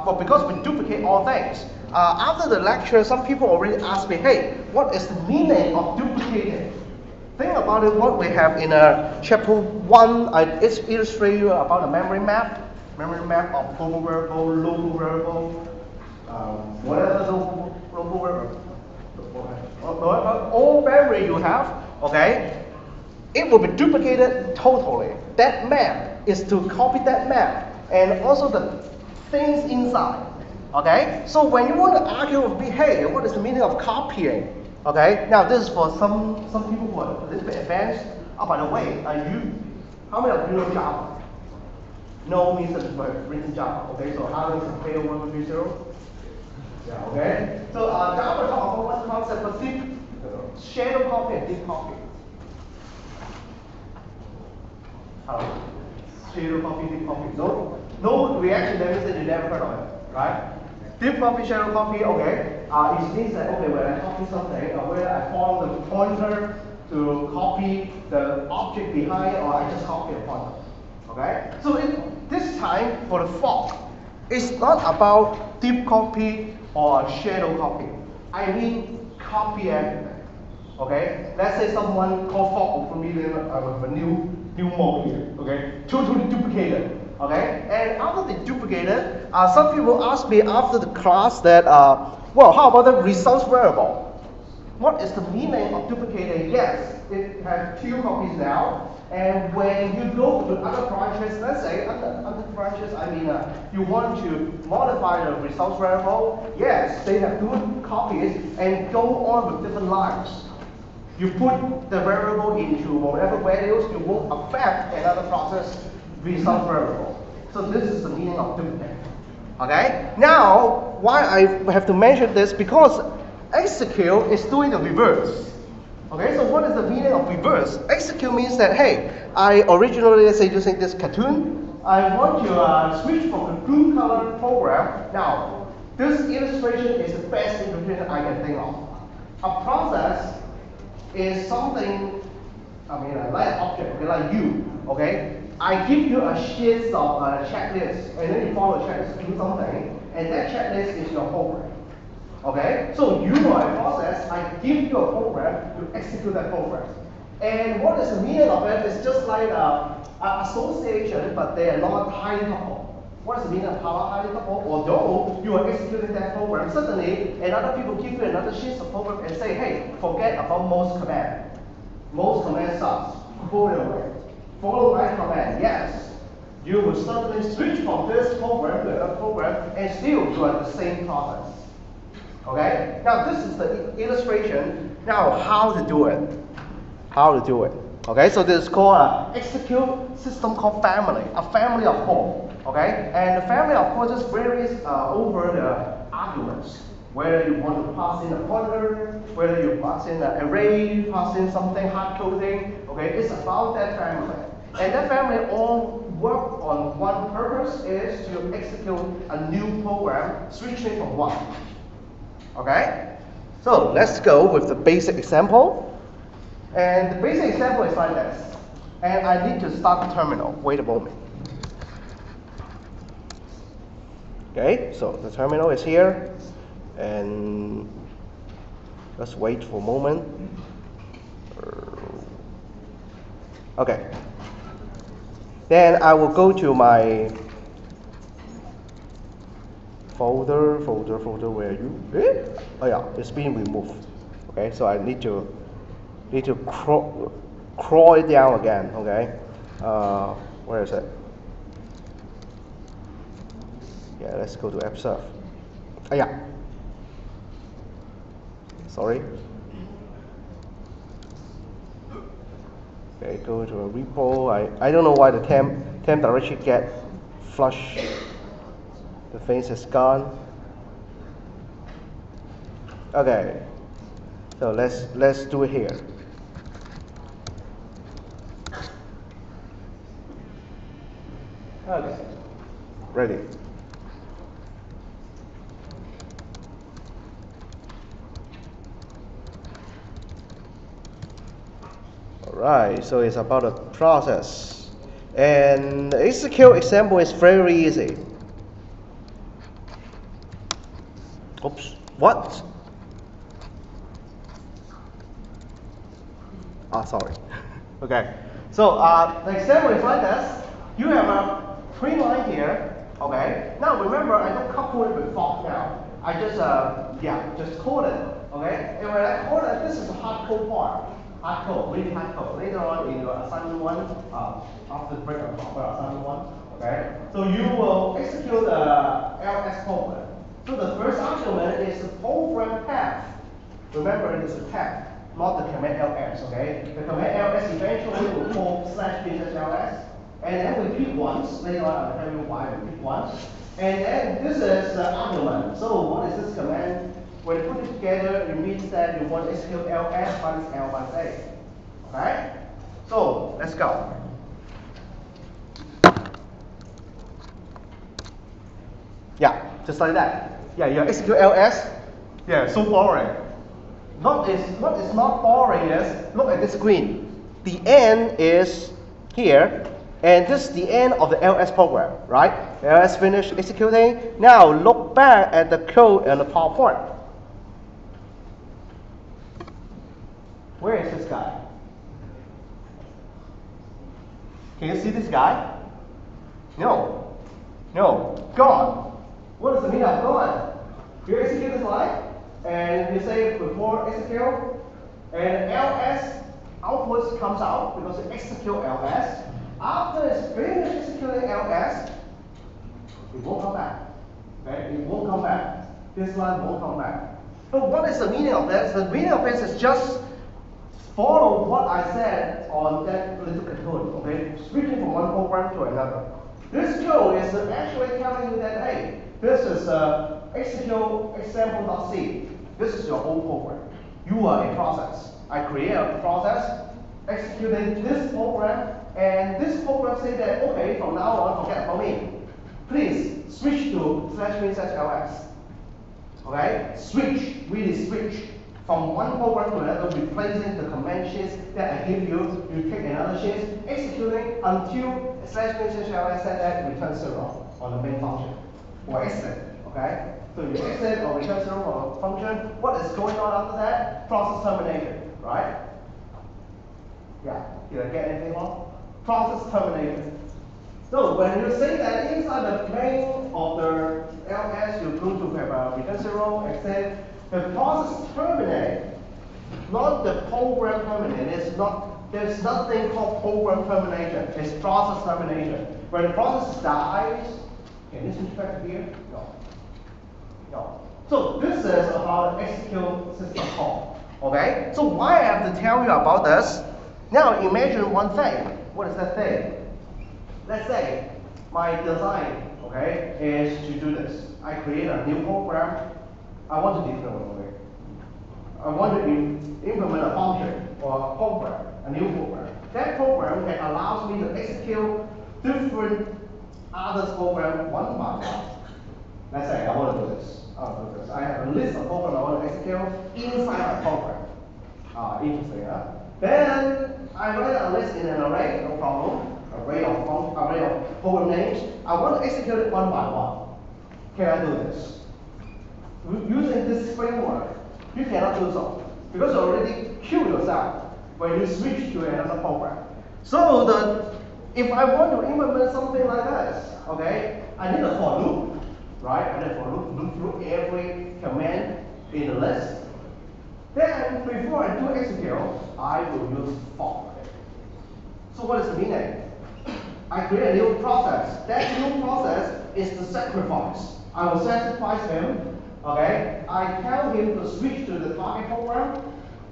Well, because we duplicate all things. After the lecture, some people already asked me, hey, what is the meaning of duplicating? Think about it, what we have in chapter 1, it's illustrated about a memory map of global variable, local variable, whatever local variable, all memory you have, okay? It will be duplicated totally. That map is to copy that map and also the things inside. Okay? So when you want to argue with me, hey, what is the meaning of copying? Okay? Now this is for some people who are a little bit advanced. Oh, by the way, how many of you know Java? No means that we're written Java. Okay, so how is it fail 130? Yeah, okay? So Java talk about one concept of deep shadow copy and deep copy. Shadow copy, deep copy. No reaction, that means that you never heard of it, right? Deep copy, shadow copy, okay. It means that, okay, when I copy something, where I follow the pointer to copy the object behind, or I just copy a pointer, okay? So this time, for the fork, it's not about deep copy or shadow copy. I mean copy everything, okay? Let's say someone called fork familiar with a new mode here, okay? Totally duplicated. Okay, and after they duplicated, some people ask me after the class that, well, how about the results variable? What is the meaning of duplicating? Yes, it has 2 copies now, and when you go to other branches, let's say other branches, I mean, you want to modify the results variable. Yes, they have 2 copies and go on with different lines. You put the variable into whatever values, it won't affect another process result variable. So this is the meaning of duplicate. Okay? Now, why I have to mention this? Because execute is doing the reverse. Okay, so what is the meaning of reverse? Execute means that, hey, I originally, let's say, using this cartoon, I want to switch from a blue color program. Now, this illustration is the best illustration I can think of. A process is something, like an object, okay, like you, okay? I give you a sheet of checklist, and then you follow the checklist to do something, and that checklist is your program. Okay? So you are a process, I give you a program to execute that program. And what is the meaning of it? It's just like association, but they are not highly coupled. What is the meaning of highly coupled? Although you are executing that program, suddenly another people give you another sheet of program and say, hey, forget about most command. Most command sucks. Throw it away. Follow my command. Yes, you will suddenly switch from this program to another program and still do the same process. Okay? Now this is the illustration. Now how to do it? How to do it? Okay, so this is called an execute system called family, a family of code. Okay, and the family of code just varies over the arguments. Whether you want to pass in a pointer, whether you pass in an array, pass in something hard coding. Okay, it's about that family. And that family all work on one purpose, is to execute a new program switching from one. Okay? So let's go with the basic example. And the basic example is like this. And I need to start the terminal. Wait a moment. Okay, so the terminal is here. And let's wait for a moment. Okay. Then I will go to my folder, where are you? Oh yeah, it's being removed. Okay, so I need to crawl it down again, okay? Where is it? Yeah, let's go to observe. Oh yeah. Sorry. Okay, go to a repo. I don't know why the temp directory get flush. The face is gone. Okay. So let's do it here. Okay. Ready. Alright, so it's about a process. And the execute example is very easy. Oops, what? Sorry. Okay, so the example is like this. You have a print line here. Okay, now remember I don't couple it with for now. I just just code it. Okay, and when I code it, this is a hard code part. Hard code, really hard code. Later on in your assignment one, after the break I'll talk about assignment one. Okay, so you will execute the ls program. So the first argument is the program path. Remember it is a path, not the command ls, okay? The command ls eventually will call /bin/ls, and then we repeat once. Later on I'll tell you why we repeat once. And then this is the argument. So what is this command? When you put it together, it means that you want to execute ls minus l minus a. Okay? So let's go. Yeah, just like that. Yeah, you execute ls. Yeah, so boring. What is not boring is, look at this screen. The end is here, and this is the end of the ls program, right? ls finished executing. Now look back at the code and the PowerPoint. Where is this guy? Can you see this guy? No. No. Gone. What does it mean of gone? You execute this line, and you say before execute, and ls output comes out because it execute ls. After it's finished executing ls, it won't come back. Okay? It won't come back. This line won't come back. So what is the meaning of this? The meaning of this is just follow what I said on that little code. Okay? Switching from one program to another. This code is actually telling you that, hey, this is execute example.c. This is your whole program. You are a process. I create a process executing this program, and this program say that, okay, from now on, forget about me. Please switch to /bin/ls. Okay? Switch, really switch from one program to another, replacing the command sheets that I give you. You take another sheet, executing until /bin/ls said that return 0 on the main function. Or exit, okay? So you exit or return 0 on a function. What is going on after that? Process terminated, right? Yeah, did I get anything wrong? Process terminated. So when you say that inside the main of the ls, you're going to have a return 0, exit. The process terminate, not the program terminate. There's nothing called program termination. It's process termination. When the process dies, can you switch back to here? No. No. So this is about execute system call. Okay? So why I have to tell you about this? Now imagine one thing. What is that thing? Let's say my design, okay, is to do this. I create a new program. I want to implement. I want to implement a function or a program, a new program. That program that allows me to execute different other programs one by one. Let's say I want to do this. I have a list of programs I want to execute inside my program. Interesting, huh? Then I write a list in an array, no problem. Array of program names. I want to execute it one by one. Can I do this? Using this framework, you cannot do so because you already kill yourself when you switch to another program. So if I want to implement something like this, okay, I need a for loop, right? I need a for loop through every command in the list. Then before I do execute, I will use for. So what is the meaning? I create a new process. That new process is the sacrifice. I will sacrifice him. Okay, I tell him to switch to the target program,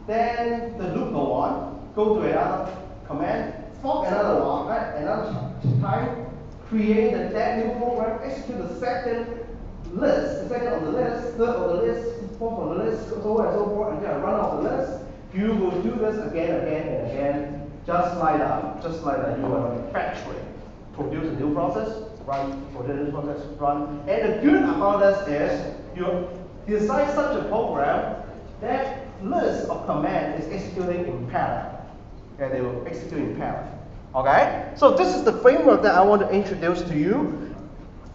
then the loop go on, go to another command, fork another one, right? Another time, create that new program, execute the second list, the second on the list, third on the list, fourth on the list, so on and so forth until I run off the list. You will do this again, and again, just like that. You are in a factory, produce a new process, run, produce a new process, run. And the good about this is you design such a program that list of commands is executing in parallel. And they will execute in parallel. Okay? So this is the framework that I want to introduce to you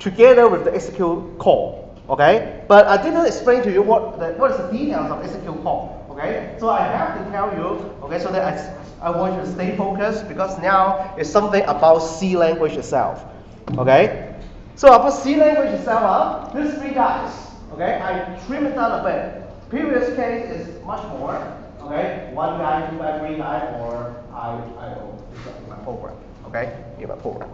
together with the execute call. Okay, but I didn't explain to you what is the details of execute call. Okay, so I have to tell you. Okay, so that I want you to stay focused because now it's something about C language itself. Okay, so about C language itself, these three guys. Okay, I trim it down a bit. Previous case is much more. Okay, one guy, two guy, three guy, or I don't know, my program. Okay, in my program,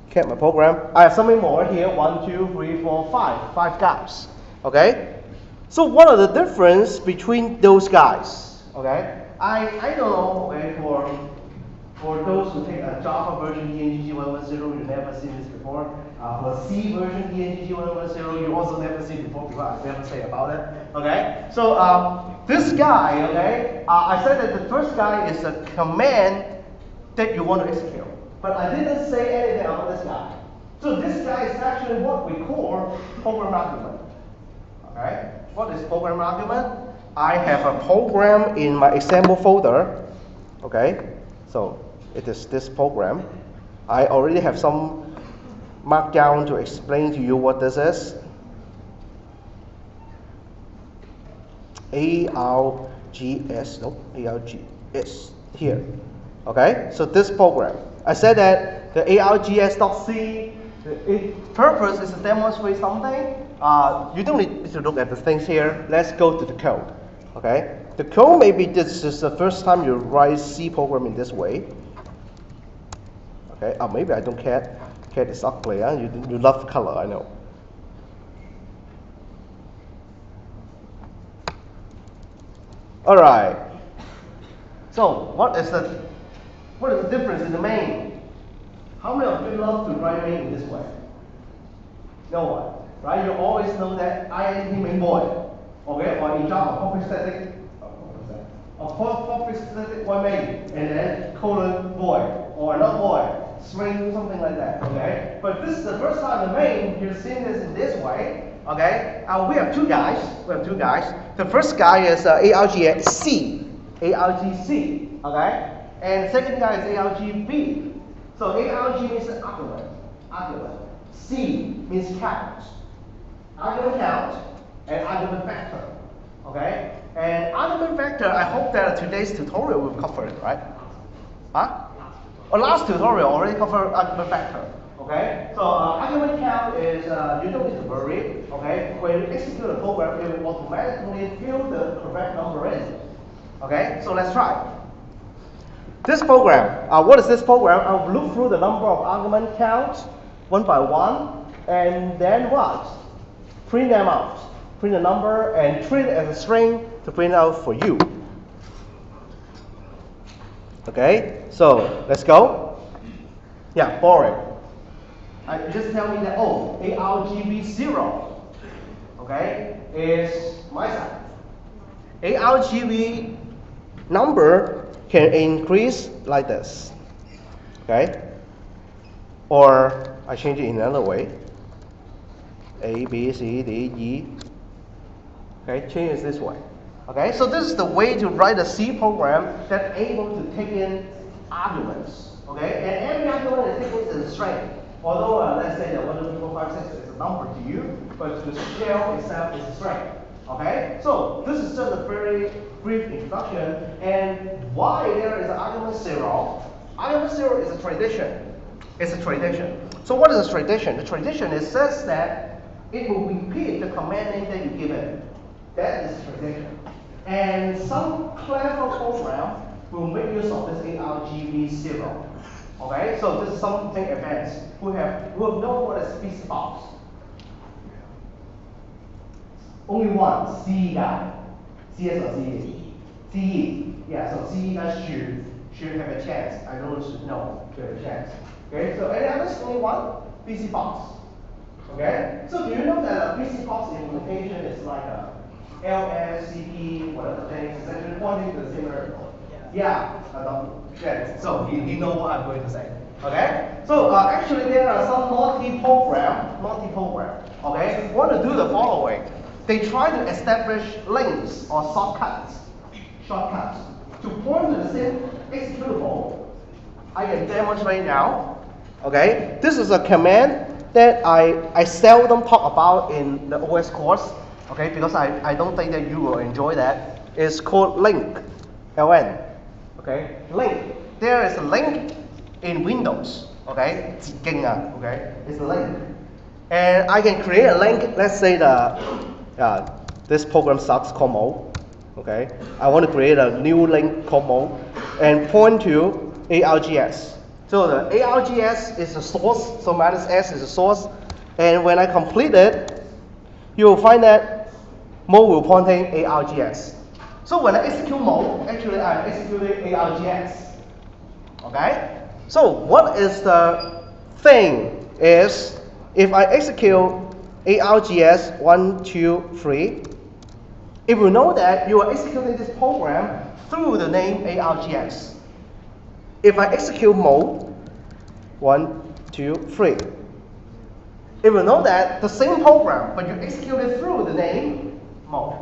Cat my program. I have something more here. 1, 2, 3, 4, 5. 5 guys. Okay. So what are the difference between those guys? Okay. I don't know. Okay. For those who take a Java version ENGG 110, you never seen this before. For C version ENGG 110, you also never seen before because I never say about it. Okay. So this guy. Okay. I said that the first guy is a command that you want to execute. But I didn't say anything about this guy. So this guy is actually what we call program argument. Okay? What is program argument? I have a program in my example folder. Okay? So it is this program. I already have some markdown to explain to you what this is. ARGS, no, ARGS here. Okay? So this program. I said that the args.c, its purpose is to demonstrate something. You don't need to look at the things here. Let's go to the code. Okay, the code maybe this is the first time you write C program in this way. Okay, maybe I don't care. Cat is ugly. Huh? You love color, I know. All right. So what is the difference in the main? How many of you love to write main in this way? No one, right? You always know that int main void, okay? Or in Java, public static, public static one main, and then colon void, or not void, string, something like that, okay? But this is the first time the main you're seeing this in this way, okay? We have two guys. The first guy is argc, okay? And the second guy is argb. So arg means argument. C means count. Argument count and argument vector. Okay? And argument vector, I hope that today's tutorial will cover it, right? Huh? Last tutorial already covered argument vector. Okay? So argument count is you don't need to worry. Okay? When you execute a program, it will automatically fill the correct number in. Okay? So let's try. This program, what is this program? I'll look through the number of argument counts one by one, and then what? Print them out. Print the number and treat it as a string to print out for you. Okay, so let's go. Yeah, boring. Just tell me that, argv0, okay, is my side. Argv number can increase like this, okay? Or I change it in another way. A, B, C, D, E. Okay, change it this way. Okay, so this is the way to write a C program that's able to take in arguments. Okay, and every argument is taken as a string. Although let's say that 1, 2, 3, 4, 5, 6 is a number to you, but the shell itself is a string. Okay, so this is just a very brief introduction. And why there is an argument 0? Argument 0 is a tradition. It's a tradition. So what is a tradition? The tradition is says that it will repeat the command name that you give it. That is tradition. And some clever program will make use of this argv0. Okay, so this is something advanced. We know what is PC box. Only one C guy. CS or CE? CE. Yeah, so CE guys should have a chance. I don't know to have a chance. Okay, so any others? Only one? PC box. Okay? So do you know that a PC box implementation is like a LS, CP, whatever things, is actually pointing to the same variable? Yeah. So he knows what I'm going to say. Okay? So actually there are some multi-program. Okay? Want to do the following. They try to establish links or shortcuts to point to the same executable. I can demonstrate now. Okay? This is a command that I seldom talk about in the OS course, okay, because I don't think that you will enjoy that, is called link, LN, okay, link. There is a link in Windows, okay, okay, it's a link. And I can create a link, let's say this program sucks, Como, okay, I want to create a new link, Como, and point to ARGS. So the ARGS is the source, so minus S is the source, and when I complete it, you will find that mode will pointing ARGS. So when I execute mode, actually I'm executing ARGS. Okay? So what is the thing is, if I execute ARGS 1, 2, 3, it will know that you are executing this program through the name ARGS. If I execute mode 1, 2, 3, it will know that the same program, but you execute it through the name mode.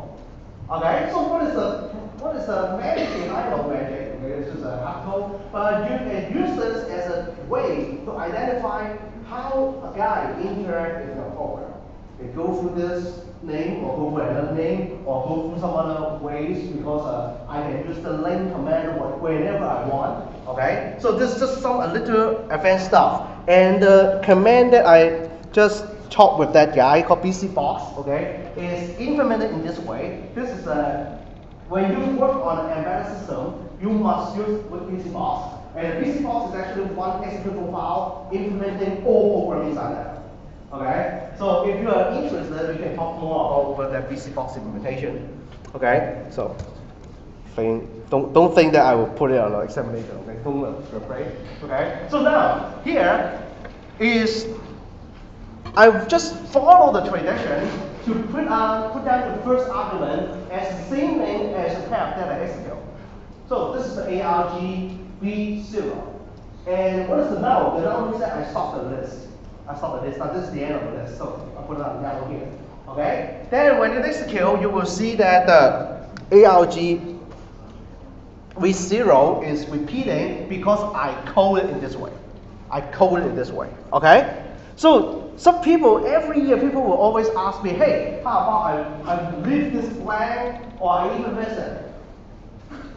Okay, so what is the magic behind of magic? Okay, it's just a hard code, but you can use this as a way to identify how a guy interacts with your program. They go through this name, or go through another name, or go through some other ways, because I can use the link command whenever I want. Okay, so this is just some a little advanced stuff. And the command that I just talked with that guy called BCBox, okay, is implemented in this way. This is when you work on an embedded system, you must use with BCBox. And BCBox is actually one executable file implementing all programs inside there. Okay, so if you are interested, we can talk more about the BCBox implementation. Okay, so don't think that I will put it on an examination. Okay, don't be afraid. Okay, so now here is I've just followed the tradition to put down the first argument as the same name as the path that I execute. So this is the ARGB0. And what is the null? The null means that I stop the list. Now this is the end of the list, so I'll put it on down here. Okay? Then when you execute, you will see that the ARG V0 is repeating because I code it in this way. Okay? So some people, every year, people will always ask me, hey, how about I leave this blank, or I even miss it?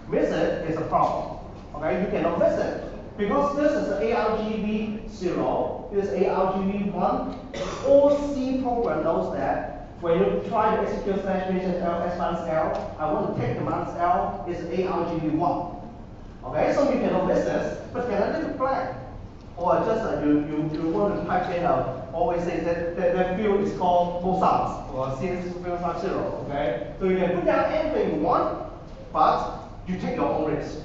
Miss it is a problem. Okay? You cannot miss it. Because this is ARGV0, this is ARGV1. All C program knows that when you try to execute slash matrix L S minus L, I want to take the minus L is ARGV1. Okay, so you cannot miss this, but can I leave it blank? Or just you want to type in always say that field is called Mozart or CS50. Okay, so you can put down anything you want, but you take your own risk.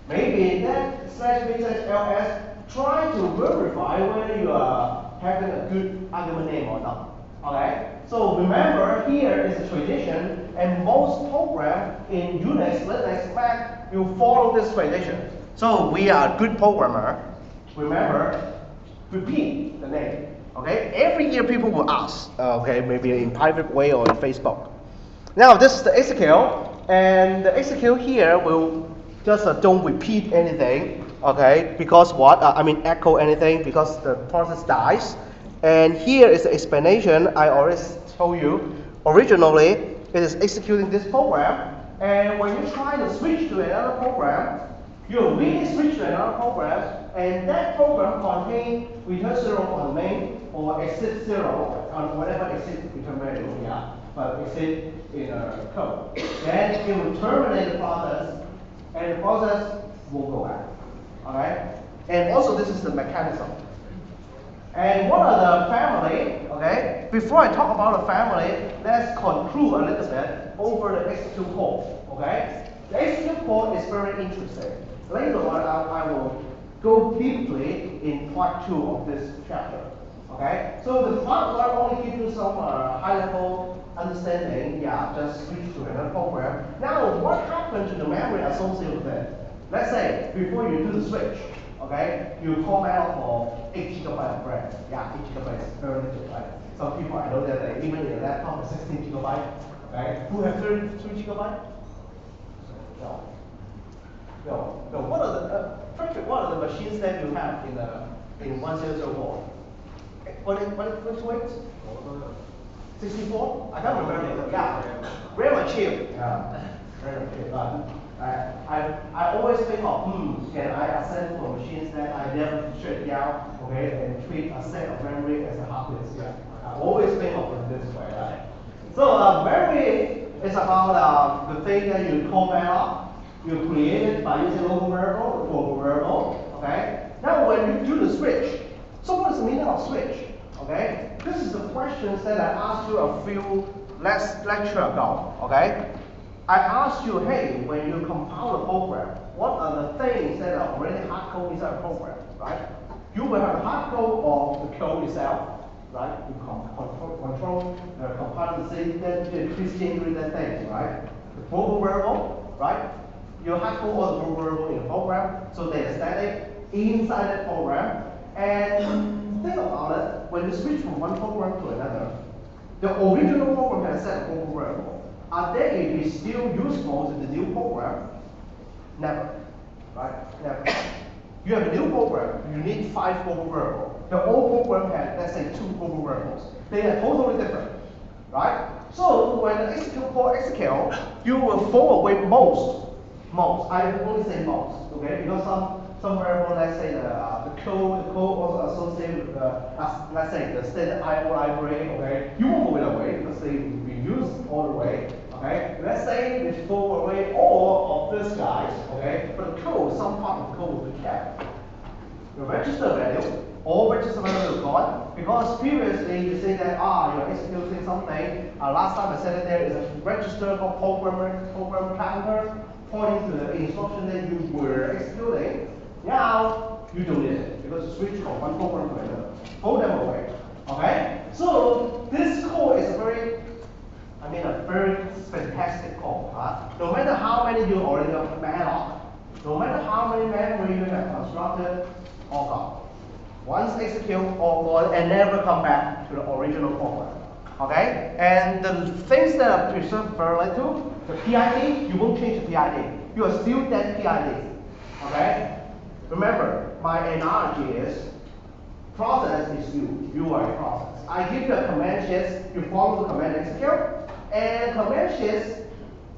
Maybe that slash matrix ls try to verify whether you are having a good argument name or not. Okay? So remember, here is a tradition, and most programs in Unix, Linux, Mac, you follow this tradition. So we are a good programmer. Remember, repeat the name. Okay? Every year people will ask, okay, maybe in private way or in Facebook. Now this is the execute, and the execute here will just don't repeat anything, okay? Because what? Echo anything, because the process dies. And here is the explanation. I already told you. Originally, it is executing this program, and when you try to switch to another program, you really switch to another program, and that program contains return 0 on the main, or exit 0 on whatever exit return value, yeah, but exit in a code. Then it will terminate the process, and the process will go back. Okay? And also this is the mechanism. And what are the family? Okay? Before I talk about the family, let's conclude a little bit over the execute code. Okay? The execute code is very interesting. Later on I will go deeply in part 2 of this chapter. Okay? So the part 1 only gives you some high level understanding, yeah, just switch to another program. Now, what happened to the memory associated with it? Let's say, before you do the switch, okay, you call out for 8 GB of RAM. Yeah, 8 GB is very little, right? Some people, I know that even in a laptop is 16 GB, okay? Who have 3 GB? No. What are the machines that you have in 1004? What it fluctuates? 64? I don't remember. Yeah. Very much chill. Yeah. Very much chill. I always think of, can I assign for machines that I never shut down, okay, and treat a set of memory as a hard disk. Yeah. I always think of it this way. Right? So memory is about the thing that you call malloc. You create it by using local variable, global variable. Okay. Now when you do the switch, so what is the meaning of switch? Okay. This is the questions that I asked you a few lecture ago. Okay. I asked you, hey, when you compile a program, what are the things that are already hard code inside a program, right? You will have hard code of the code itself, right? You control the compiler, then you distinguish that things, right? The global variable, right? You hard code all the global variable in the program, so they are static inside that program. And think about it, when you switch from one program to another, the original program has a set of global variable. Are they be still useful to the new program? Never, right? Never. You have a new program, you need 5 global variables. The old program had, let's say, 2 global variables. They are totally different, right? So when the execute call execute, you will throw away most. I only say most, okay? Because some variable, let's say the code also associated with let's say the standard IO library, okay? You won't throw it away because they will be used all the way. Okay, let's say we throw away all of these guys, okay, but the code, some part of the code will be kept. The register value, all register value is gone, because previously you say that, you're executing something, last time I said that there is a register called program counter pointing to the instruction that you were executing. Now, you don't need it, because you switch from one program to another. Throw them away, okay? So, this code is a very fantastic code. No matter how many you already have malloc, no matter how many memory you have constructed, all gone. Once execute, all gone, and never come back to the original program. Okay? And the things that are preserved very little, the PID, you won't change the PID. You are still that PID. Okay? Remember, my analogy is process is you are a process. I give you a command sheet, you follow the command execute. And command sheets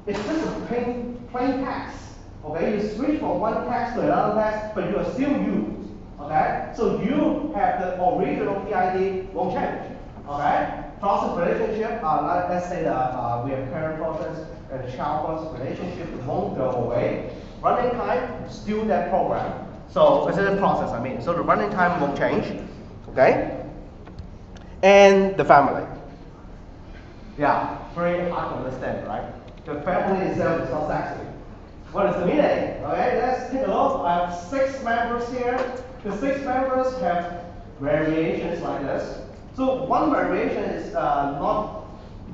is just a plain text. Okay, you switch from one text to another text, but you are still used. Okay, so you have the original PID won't change. Okay, process relationship. Let's say that we have parent process and child process relationship won't go away. Running time still that program. So it's a process. So the running time won't change. Okay, and the family. Yeah, very hard to understand, right? The family itself is not sexy. What is the meaning? Okay, let's take a look. I have 6 members here. The 6 members have variations like this. So one variation is not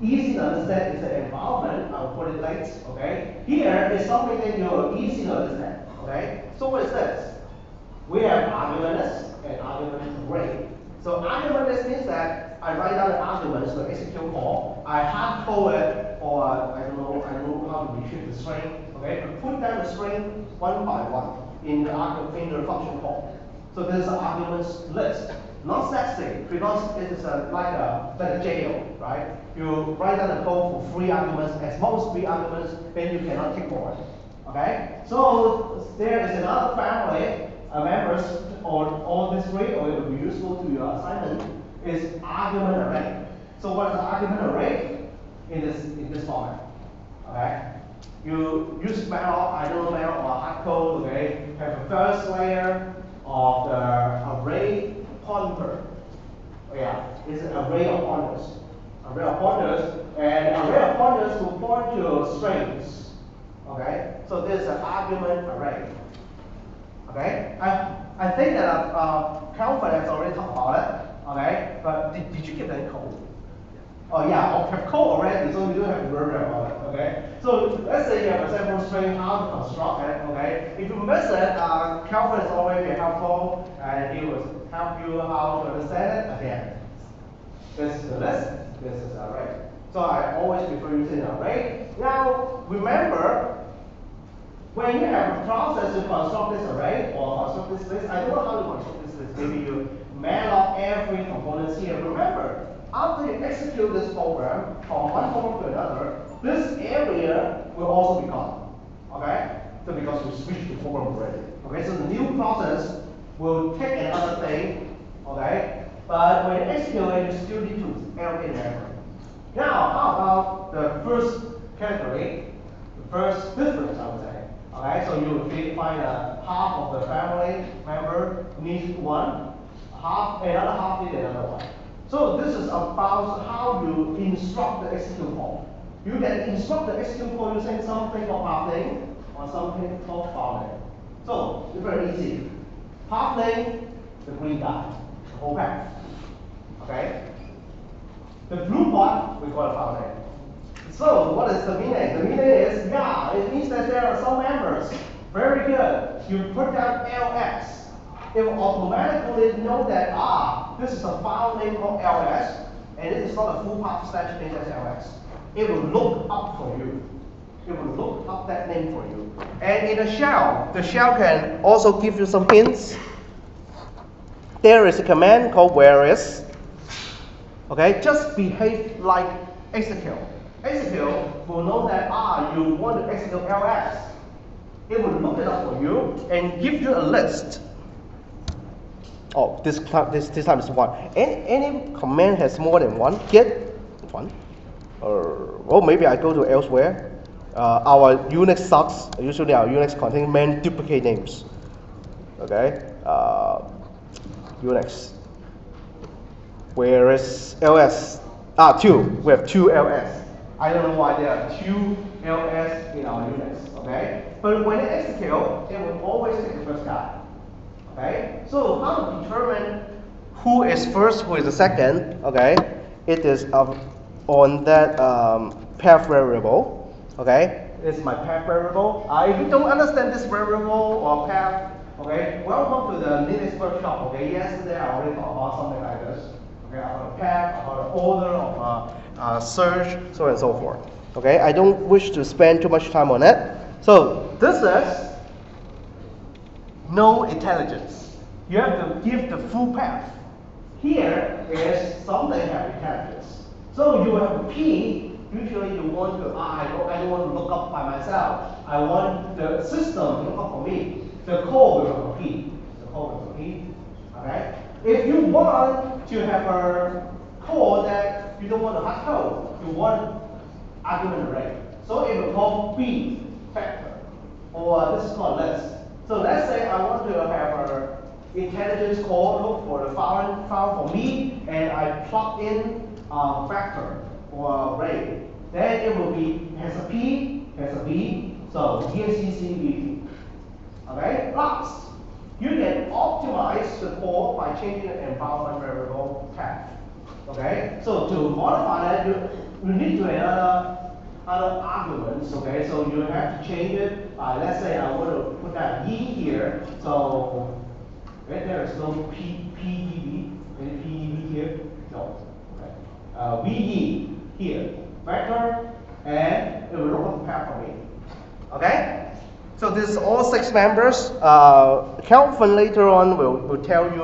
easy to understand, is the involvement. I'll put it late. Okay. Here is something that you're easy to understand. Okay. So what is this? We have arguments and argument array. So argument means that I write down the arguments to execute call. I hard code it, or I know how to retrieve the string. Okay, I put down the string one by one in the function call. So this is an arguments list. Not sexy because it is like a jail, right? You write down the code for 3 arguments, at most 3 arguments, then you cannot take more. Okay, so there is another family members on all these 3, or it will be useful to your assignment. Is argument array. So what is the argument array in this format? Okay, you use malloc, malloc or hard code. Okay, have the first layer of the array pointer. It's an array of pointers. And array of pointers will point to strings. Okay, so this is an argument array. Okay, I think that Calvin has already talked about it. Okay, but did you get that code? Oh yeah, I have code already, so we don't have to worry about it. Okay, so let's say you have a sample string, how to construct it. Okay, if you miss it, Calvin is already helpful, and he will help you how to understand it. Again, this is the list, this is the array. So I always prefer using an array. Now remember, When you have a process to construct this array or construct this list, I don't know how to construct this list. Maybe you malloc every component here. Remember, after you execute this program from one program to another, this area will also be gone. Okay? So because we switched the program already. Okay, so the new process will take another thing. Okay? But when you execute it, you still need to allocate memory. Now, how about the first category? The first difference, I would say. Okay, so you find half of the family member needs one, another half needs another one. So this is about how you instruct the execute call. You can instruct the execute call using something called path name or something called file name. So it's very easy. Path name, the green guy, the whole path. Okay. The blue part we call it file name. So what is the meaning? The meaning is, yeah, it means that there are some members. Very good. You put down LX. It will automatically know that, this is a file name called LS, and it is not a full path slash name as LX. It will look up for you. It will look up that name for you. And in the shell can also give you some hints. There is a command called whereas. Okay, just behave like execute. Execute will know that you want to execute LX. It will look it up for you and give you a list. Oh, this time is one. Any command has more than one. Get one. Or maybe I go to elsewhere. Our Unix sucks. Usually our Unix contains many duplicate names. Okay. Unix. Where is ls? Two. We have two ls. I don't know why there are two ls in our Unix. Okay. But when it executes, it will always take the first guy. Okay. So how to determine who is first, who is the second? Okay. It is on that path variable. Okay. It's my path variable. If you don't understand this variable or path, okay, welcome to the Linux workshop. Okay. Yesterday I already talked about something like this. Okay, about a path, about the order of search, so on and so forth. Okay, I don't wish to spend too much time on it. So this is no intelligence. You have to give the full path. Here is something have intelligence. So you have a P. Usually you want to, I don't want to look up by myself. I want the system to look up for me. The code will have a P. The code will have a P. Okay. If you want to have a code that you don't want to hard code, you want argument array. So it will call B factor, or this is called list. So let's say I want to have an intelligence call, look for the file for me, and I plug in factor or array. Then it will be has a P, has a B. So DCCBP. Okay. Last. You can optimize the code by changing the environment variable path. Okay, so to modify that, you need to add other arguments. Okay, so you have to change it. Let's say I want to put that E here. So there is no PDB. Any PDB here? No. Okay. VE here, vector, and it will look up the path for me. Okay. So this is all 6 members. Kelvin later on will tell you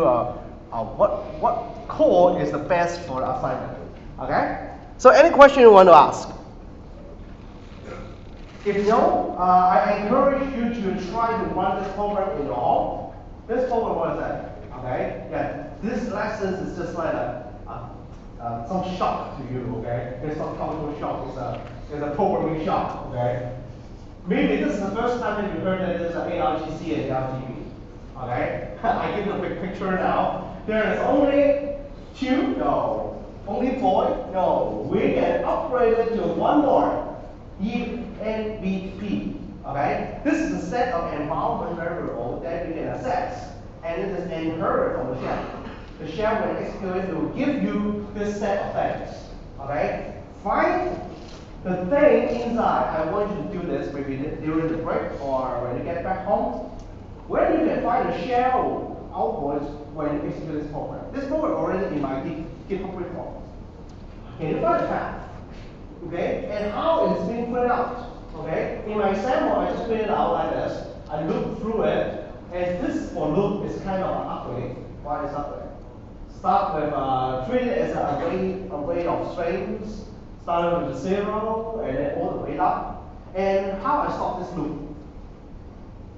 what code is the best for the assignment. Okay? So any question you want to ask? If no, I encourage you to try to run this program in your home. This program, what is that? Okay? Yeah. This lesson is just like some shock to you. Okay? It's not cultural shock. It's a programming shock. Okay? Maybe this is the first time that you heard that there's an ARGC and RGB. Okay? I give you a quick picture now. There is only 2? No. Only 4? No. We can upgrade it to one more. ENVP. Okay? This is a set of environment variables that you can access. And it is inherited from the shell. The shell, when executed, will give you this set of things. Okay? Find the thing inside. I want you to do this maybe during the break or when you get back home. Where you can find the shell output when you execute this program. This program already in my GitHub repo. Can you find the path? Okay, and how it is being put out? Okay, in my example, I just put it out like this. I loop through it, and this for loop is kind of ugly. Why is ugly? Start with treat it as array of strings, starting with 0 and then all the way up. And how I stop this loop?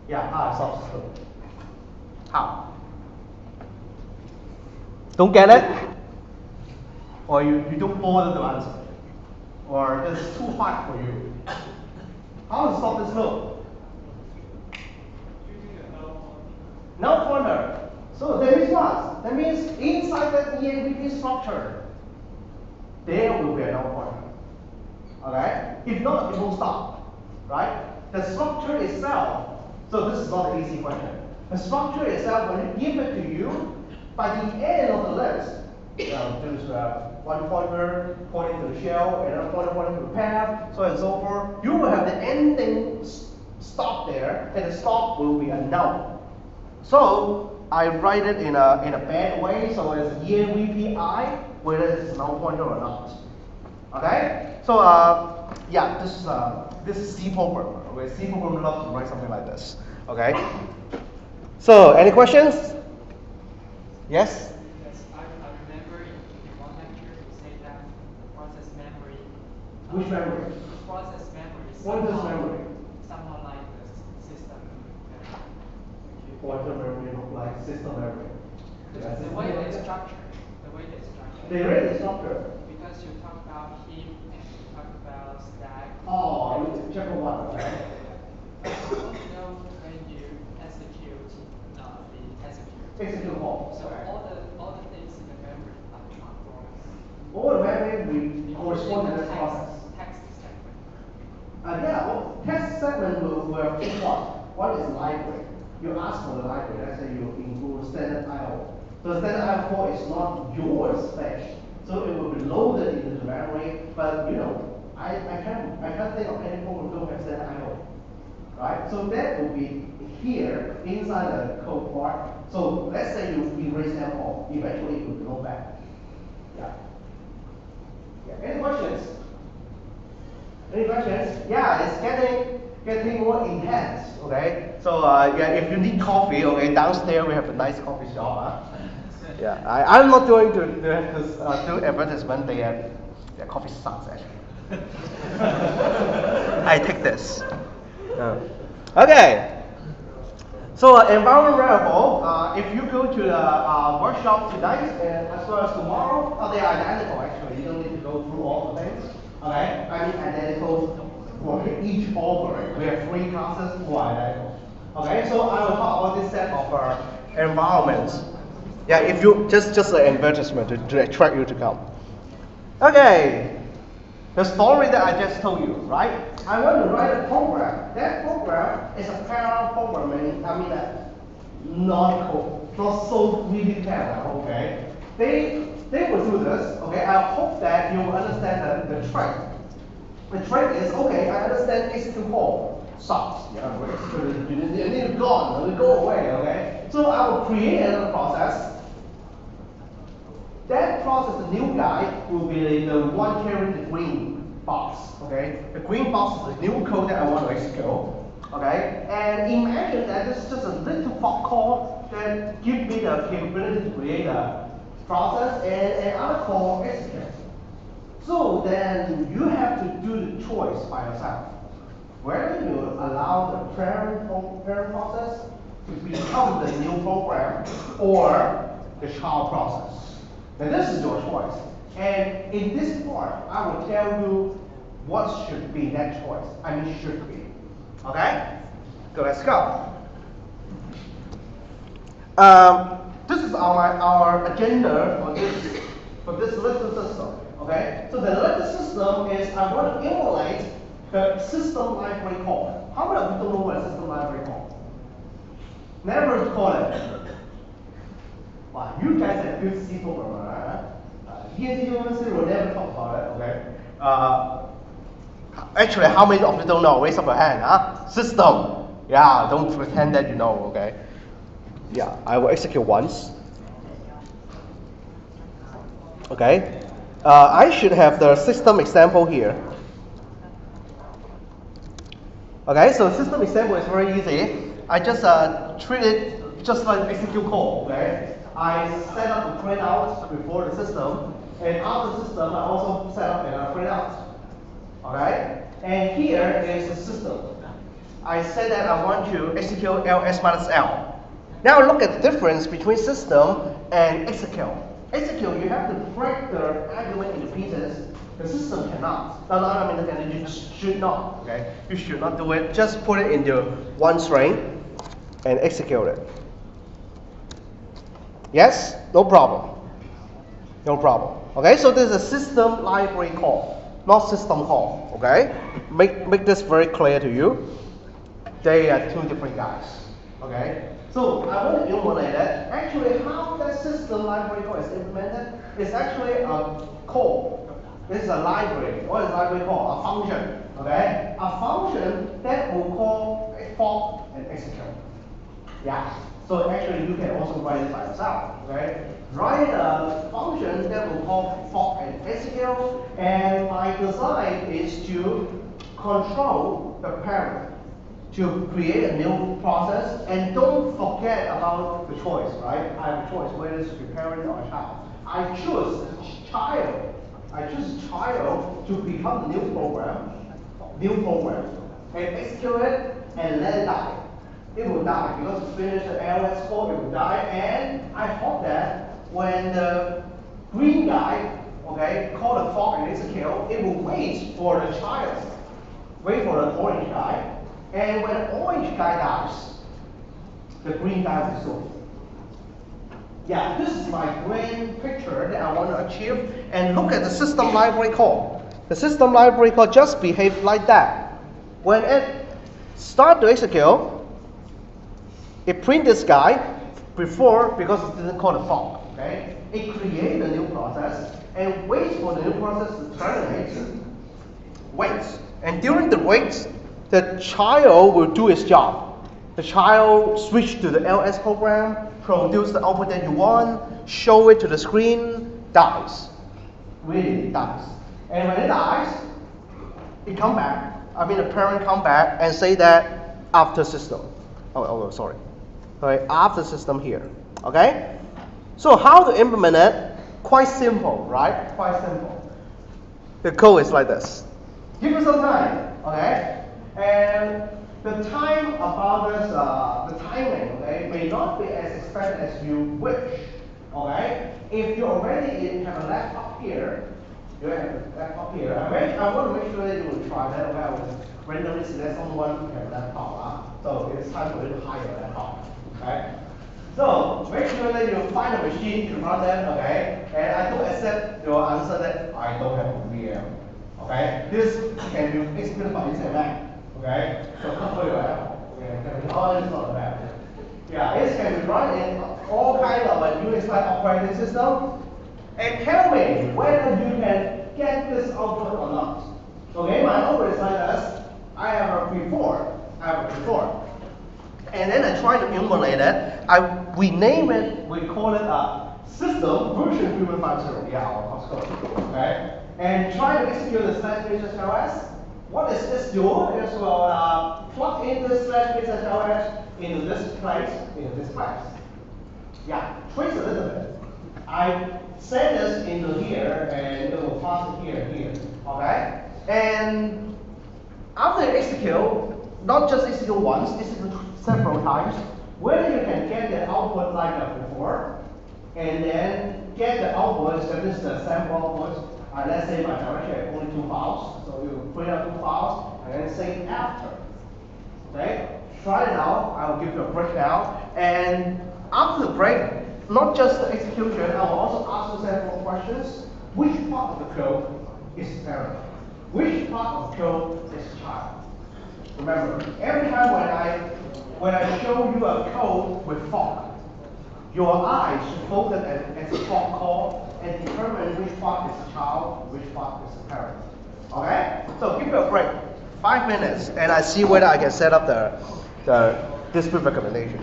Yeah, how I stop this loop? How? Don't get it? Or you don't bother to answer? Or it's too hard for you? How to stop this loop? Null pointer. So that means what? That means inside that EAVP structure, there will be a null pointer. Okay? If not, it won't stop. Right? The structure itself. So this is not an easy question. The structure itself, when you give it to you, by the end of the list, there's one pointer pointing to the shell, another pointer pointing to the path, so on and so forth. You will have the ending stop there, and the stop will be a null. So I write it in a bad way, so it's EAVPI, whether it's null pointer or not. Okay? So yeah, this is C program. Okay, C program loves to write something like this. Okay? So any questions? Yes? Yes, I remember in one lecture you say that the process memory. Which memory? Process memory. What is memory? Somehow like the system memory. Pointer memory look like system memory. The way they structure. The way they structure. They read the structure. Because you talk about heap and you talk about stack. Oh, chapter 1. Okay. You know when you execute the execute. Execute call. So all the things in the memory are transformed. All the memory will correspond to this process. Text segment. Yeah, well, text segment will have two parts. One is library. You ask for the library. Let's say you include standard IO. So standard IO call is not yours fetched. So it will be loaded into the memory. But you know, I can't think of any program that don't have standard IO. Right? So that will be here inside the code part. So let's say you erase them all. Eventually it will go back. Yeah. Yeah. Any questions? Any questions? Yeah, it's getting more intense. Okay. So yeah, if you need coffee, okay, downstairs we have a nice coffee shop. Huh? Yeah. I'm not going to do advertisement. Their coffee sucks actually. I take this. Okay. So environment variable, if you go to the workshop tonight and as well as tomorrow, they are identical actually. You don't need to go through all the things. Okay? I mean identical for each object. We have 3 classes who are identical. Okay, so I will talk about this set of environments. Yeah, if you just an advertisement to attract you to come. Okay. The story that I just told you, right? I want to write a program. That program is a parallel programming, not so really parallel, okay? They will do this, okay? I hope that you will understand the trick. The trick is, okay, I understand execute call sucks. Yeah, you need to go away, okay? So I will create another process. That process, the new guy, will be the one carrying the green box. Okay, the green box is the new code that I want to execute. Okay, and imagine that this is just a little fork call that gives me the capability to create a process and another call execute. So then you have to do the choice by yourself whether you allow the parent process to become the new program or the child process. Now this is your choice. And in this part, I will tell you what should be that choice. I mean should be. Okay? So let's go. This is our agenda for this little system. Okay? So the little system is I want to emulate the system library call. How many of you don't know what a system library call? Never call it. Wow, you guys are good C programmer, right? University will never talk about it, okay? Actually, how many of you don't know? Raise up your hand, huh? System. Yeah, don't pretend that you know, okay? Yeah, I will execute once. Okay? I should have the system example here. Okay, so system example is very easy. I just treat it just like execute code. Okay, I set up the printout before the system, and after the system, I also set up a printout. Okay, and here is the system. I said that I want to execute ls minus l. Now look at the difference between system and execute. Execute, you have to break the argument into pieces. The system cannot. No, I mean, you should not. Okay, you should not do it. Just put it into one string and execute it. Yes, no problem. No problem. Okay, so this is a system library call, not system call. Okay, make this very clear to you. They are two different guys. Okay, so I want to illuminate that. Actually, how that system library call is implemented is actually a call. This is a library. What is library called? A function. Okay, a function that will call a fork and execute. Yeah. So actually, you can also write it by yourself. Okay, write a function that will call fork and execute. And my design is to control the parent, to create a new process, and don't forget about the choice, right? I have a choice whether it's a parent or a child. I choose child. I choose child to become the new program, and execute it and let it die. It will die because it's finished the ls code, it will die, and I hope that when the green guy, okay, call the fork and execute, it will wait for the child, wait for the orange guy. And when the orange guy dies, the green guy will solve. Yeah, this is my grand picture that I want to achieve. And look at the system library call. The system library call just behaves like that. When it starts to execute, it prints this guy before because it didn't call the fork. Okay? It creates a new process and waits for the new process to terminate. Waits. And during the wait, the child will do its job. The child switch to the ls program, produce the output that you want, show it to the screen, dies. Really dies. And when it dies, it come back. I mean, the parent come back and say that after system. Sorry. Okay, after system here. Okay? So how to implement it? Quite simple, right? Quite simple. The code is like this. Give it some time. Okay? And the time about this, the timing, okay, may not be as expected as you wish. Okay? If you already have a laptop here, I want to make sure that you will try that. Okay? I will randomly select someone who has a laptop. So it's time for you to hire a laptop. Okay? So make sure that you find a machine to run that. Okay? And I don't accept your answer that I don't have a VM. Okay? This can be executed by using a Mac. Okay? So cover your Apple. Okay? Oh, it's not a Mac. Yeah, it can be run in all kinds of Unix-like operating system. And tell me whether you can get this output or not. Okay, my output is like this. I have a before. And then I try to emulate it. We name it, we call it a system version 3.50. Yeah, our code. Okay? And try to execute the /business-ls. What does this do? It will plug in this /business-ls into this place, Yeah, trace a little bit. I send this into here, and it will pass it here. Okay? And after you execute, not just execute once, execute several times, whether you can get the output like before, and then get the output, that is the sample output. Let's say my directory has only 2 files, so you print out 2 files, and then save after. Okay? Try it out. I will give you a breakdown. And after the break, not just the execution, I will also ask you several questions. Which part of the code is parent? Which part of the code is child? Remember, every time when I show you a code with fork, your eyes should focus at the fork call and determine which part is child, which part is parent. Okay? So give me a break, 5 minutes, and I see whether I can set up the dispute recommendation.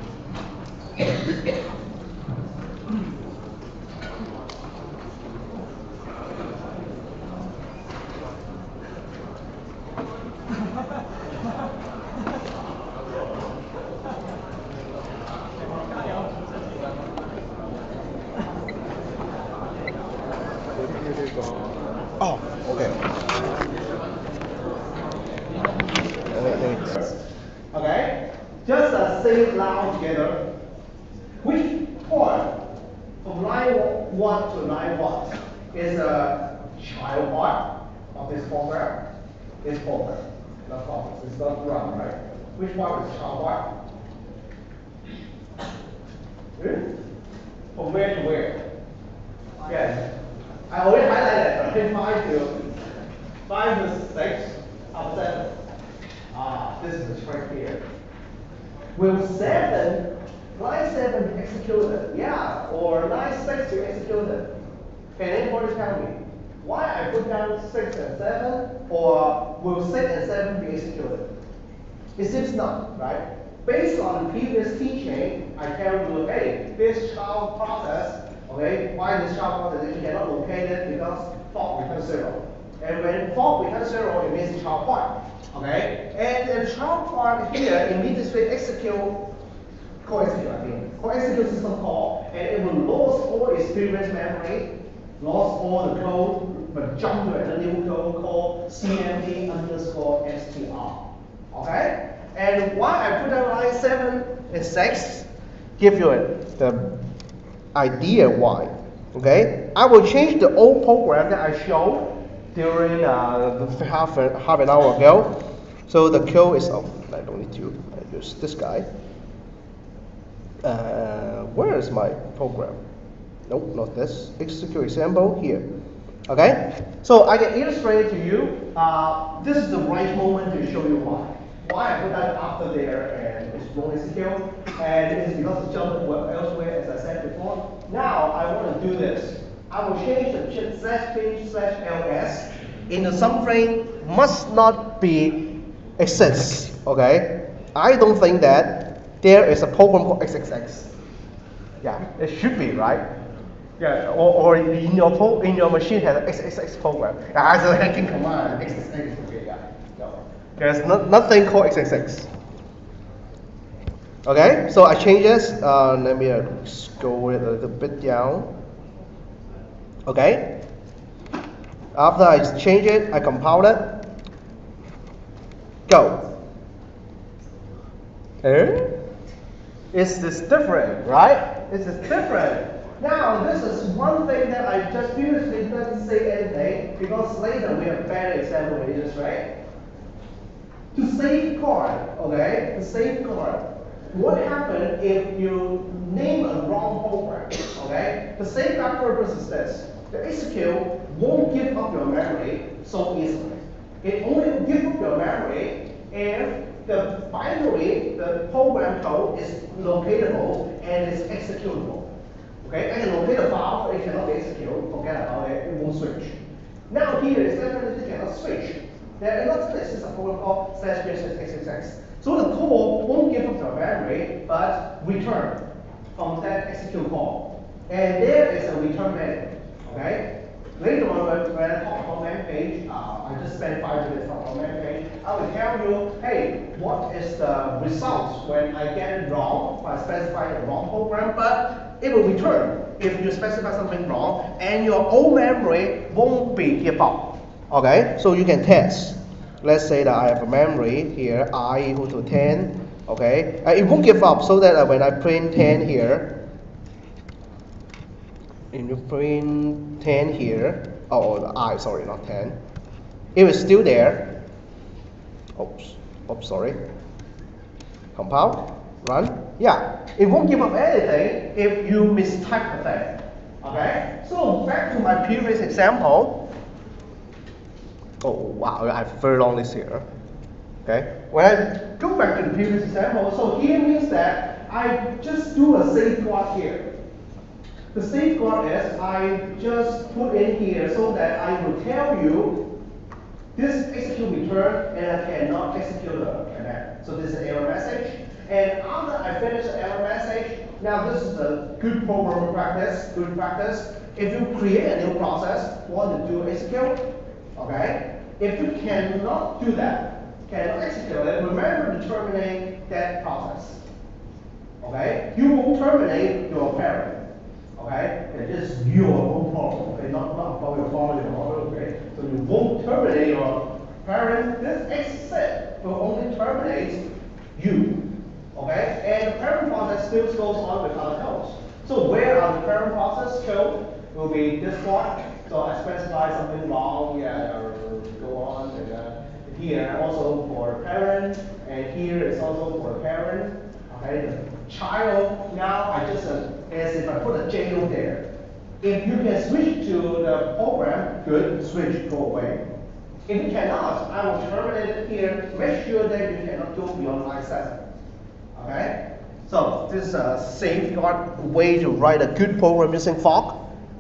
Okay, just say it loud together. Which point from line 1 to line 1 is a child part of this program? This program, not process, it's not run, right? Which part is child part? From where to where? Yes. I already highlighted from 5 to 6 up 7. This is the trick here. Will line 7 be executed? Yeah, or line 6 be executed? Can anybody tell me why I put down 6 and 7, or will 6 and 7 be executed? It seems not, right? Based on the previous teaching, I tell you, hey, this child process, okay, why this child process you cannot locate it because fault returns 0. And when fault returns 0, it means child part. Okay? And the child part here immediately execute, co-execute system call, and it will lose all its previous memory, lost all the code, but jump to a new code called cmd underscore str. Okay? And why I put down line 7 and 6, give you the idea why. Okay? I will change the old program that I showed during half an hour ago. So the code is, I don't need to use this guy. Where is my program? Nope, not this. Execute example here. Okay? So I can illustrate to you, this is the right moment to show you why. Why I put that after there and it's won't execute, and it is because it's jumped elsewhere, as I said before. Now I want to do this. I will change the /pin/ls into something must not be exists. Okay? I don't think that there is a program called xxx. Yeah, it should be, right? Yeah, or in your machine has an xxx program. As a hacking command, xxx. Okay, yeah. No. There's nothing called xxx. Okay, so I change this. Let me scroll it a little bit down. Okay. After I change it, I compile it. Go. Is this different, right? Is this different? Now, this is one thing that I just previously didn't say anything, because later we have better example in this, right? To safeguard, okay? To safeguard, what happens if you name a wrong program, okay? The safeguard purpose is this. The execute won't give up your memory so easily. It only will give up your memory if the binary, the program code is locatable and is executable. Okay, I can locate a file, but it cannot be executed. Forget about it, it won't switch. Now here is definitely it cannot switch. There is a program called /xxx. So the code won't give up your memory, but return from that execute call. And there is a return menu. Okay? Later on, when I talk about man page, I just spent 5 minutes talking about man page. I will tell you, hey, what is the result when I get it wrong by specifying the wrong program, but it will return if you specify something wrong, and your old memory won't be give up. Okay, so you can test. Let's say that I have a memory here, I equal to 10. Okay, it won't give up, so that when I print 10 here, and you print 10 here, sorry, not 10. It is still there. Oops, sorry. Compile, run. Yeah, it won't give up anything if you mistype the thing. Okay, so back to my previous example. Oh wow, I have a very long list here. Okay, when I go back to the previous example, so here means that I just do a safeguard here. The safeguard is I just put in here so that I will tell you this execute return and I cannot execute the command. So this is an error message. And after I finish the error message, now this is a good programming practice, good practice. If you create a new process, want to do execute, okay? If you cannot do that, cannot execute it, remember to terminate that process. Okay? You will terminate your parent. Okay, and this is your own problem. Okay, not about your family model. Okay, so you won't terminate your parent. This exit will only terminate you. Okay, and the parent process still goes on with other codes. So where are the parent process code will be this one. So I specify something wrong, yeah, or go on, and here also for parent, and here is also for parent. Okay, the child, now I just, as if I put a jail there. If you can switch to the program, good, switch, go away. If you cannot, I will terminate it here, make sure that you cannot go beyond line 7. Okay? So, this is a safeguard way to write a good program using fork.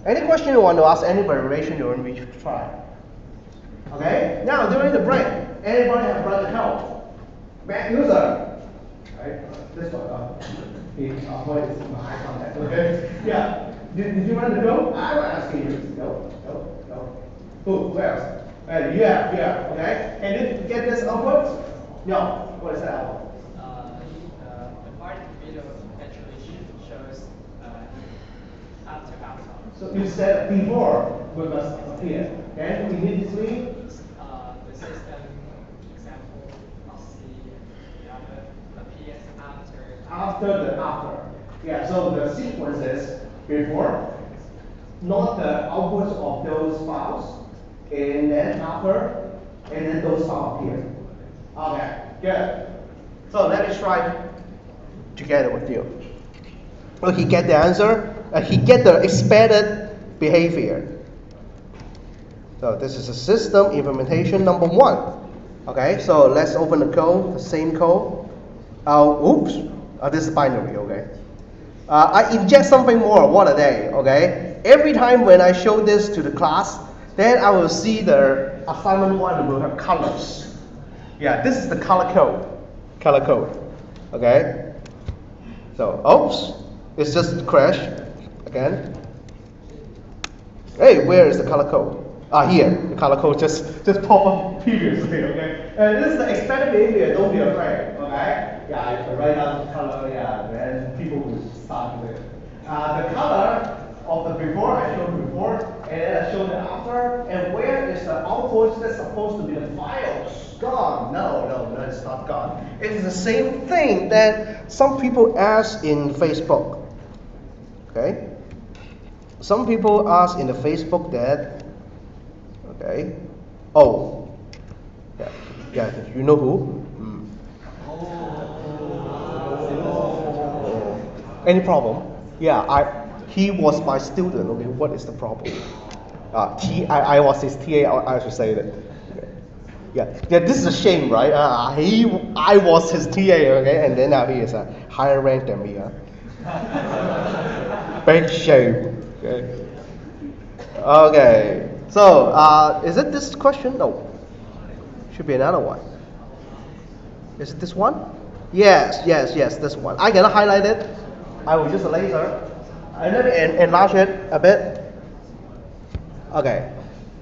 Any question you want to ask, any variation you want me to try? Okay? Now, during the break, anybody have run the code? Mac user. Right? This one. He avoids my eye contact. Okay? Yeah. Did you run the code? I was asking you. No. Who else? Yeah. Okay? And did you get this output? No. What is that output? The part of the video actually shows after. So you said before we must appear. Then immediately the system example the other appears after. Yeah, so the sequence is before, not the outputs of those files, and then after, and then those files appear. Okay, good. So let me try together with you. Well, he get the answer. He get the expected behavior. So this is a system implementation number 1. Okay, so let's open the code, the same code. This is binary. Okay. I inject something more. What a day. Okay. Every time when I show this to the class, then I will see the assignment 1 will have colors. Yeah, this is the color code. Okay. So, it's just crash again. Hey, where is the color code? Here. The color code just pop up previously. Okay. And this is the expected behavior. Don't be afraid. Okay. Yeah, I can write down the color. Yeah, then people will start with the color of the before. I showed before, and then I showed the after. And where is the output that's supposed to be the files? Gone. No, it's not gone. It is the same thing that some people ask in Facebook. Okay? Some people ask in the Facebook that, okay, yeah, you know who? Any problem? Yeah, he was my student. Okay, what is the problem? I was his TA. I should say that. Okay. Yeah, this is a shame, right? I was his TA, okay, and then now he is a higher rank than me. Big shame. Okay. So, is it this question? No. Should be another one. Is it this one? Yes, this one. I cannot highlight it. I will use a laser. And let me enlarge it a bit. Okay.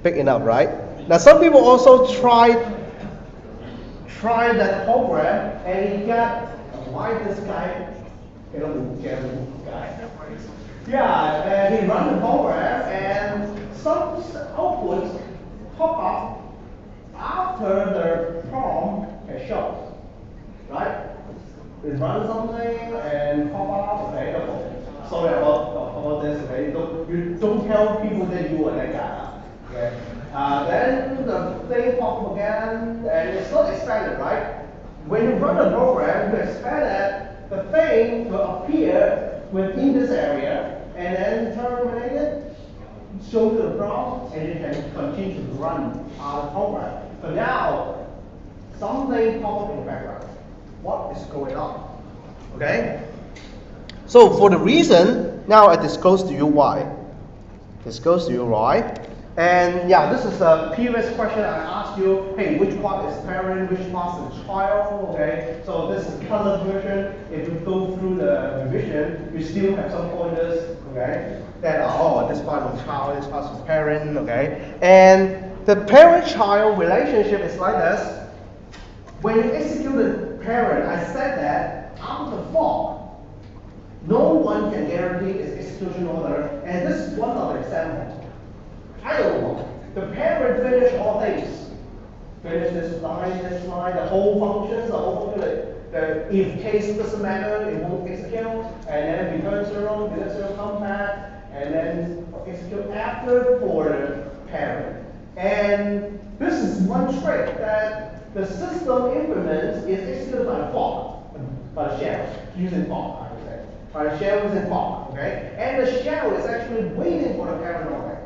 Big enough, right? Now, some people also try that program, and he got why this guy Yeah, and he run the program, and some outputs pop up after the prompt has shown, right? It runs something and pop up. Okay, sorry about this. Okay, you don't tell people that you are that guy. Okay. Then the thing pop up again, and it's not expanded, right? When you run the program, you expand it, the thing will appear within this area, and then terminate it, show the prompt, and you can continue to run the program. So now, something pop up in the background. What is going on? Okay? So for the reason, now I disclose to you why. And yeah, this is a previous question I asked you, hey, which part is parent, which part is child, okay? So this is color version. If you go through the revision, you still have some pointers, okay? That, this part is child, this part is parent, okay? And the parent-child relationship is like this. When you execute the parent, I said that after the fork, No one can guarantee its execution order, and this is one of the examples. I don't know. The parent finish all things. Finish this line, the whole functions, the whole function. The if case doesn't matter, it won't execute, and then return zero come back, and then execute after for the parent. And this is one trick that the system implements is executed by default, by the shell, using default, I would say. By the shell using default, okay? And the shell is actually waiting for the parent order.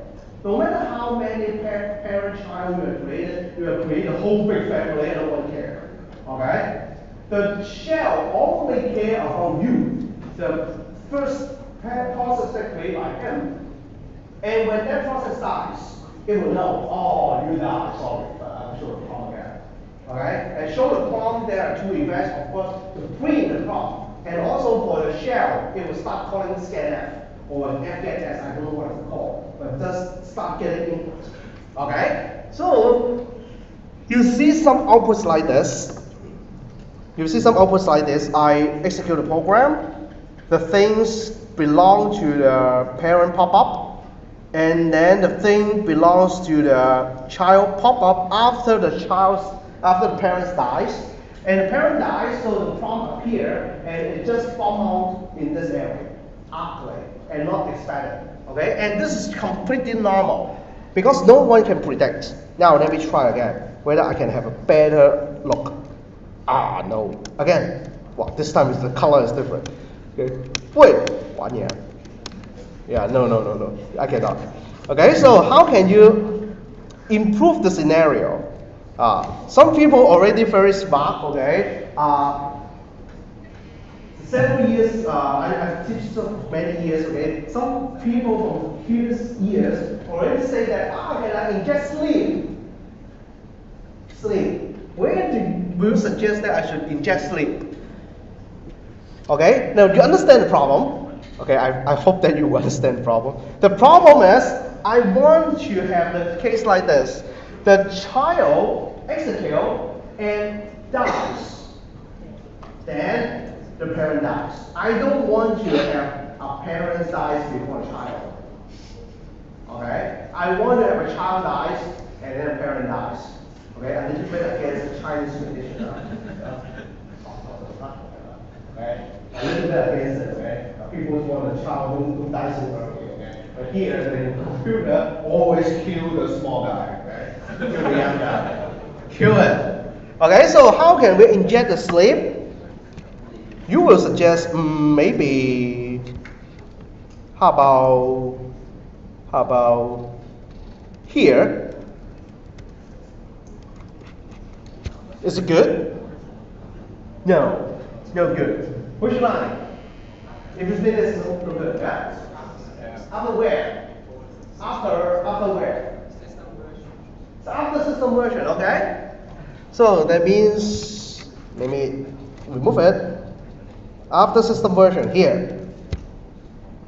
No matter how many parent-child you have created a whole big family and no one cares, okay? The shell only cares about you, the first process that created by him. And when that process dies, it will know, oh, you died, sorry, but I'll show the prompt again. Okay? And show the prompt, there are two events, of course, to print the prompt. And also for the shell, it will start calling scanf or fget, I don't know what it's called, but just start getting input. Okay? So you see some outputs like this. You see some outputs like this. I execute the program. The things belong to the parent pop-up, and then the thing belongs to the child pop-up after the parent dies. And the parent dies, so the prompt appears, and it just form out in this area, arcly, and not expanded. Okay, and this is completely normal because no one can predict. Now let me try again whether I can have a better look. Ah, no. Again, well, this time the color is different. Okay, wait, 1 year. Yeah, no, I cannot. Okay, so how can you improve the scenario? Some people already very smart. Okay, several years, I've taught so many years. Okay, some people from previous years already say that can I inject sleep? Where do you suggest that I should inject sleep? Okay, now you understand the problem. Okay, I hope that you understand the problem. The problem is, I want to have the case like this. The child executes and dies. Then the parent dies. I don't want to have a parent dies before a child. Okay, I want to have a child dies and then a parent dies. Okay, a little bit against the Chinese tradition. Okay, a little bit against it. Okay, people want the child don't die so early. Okay, but here the computer always kill the small guy. Okay, kill the young guy. Kill it. Okay, so how can we inject the sleep? You will suggest maybe. How about here? Is it good? No good. Which line? If you think this is no good, yeah? After where? After where? So after system version, okay? So that means, let me remove it. After system version, here.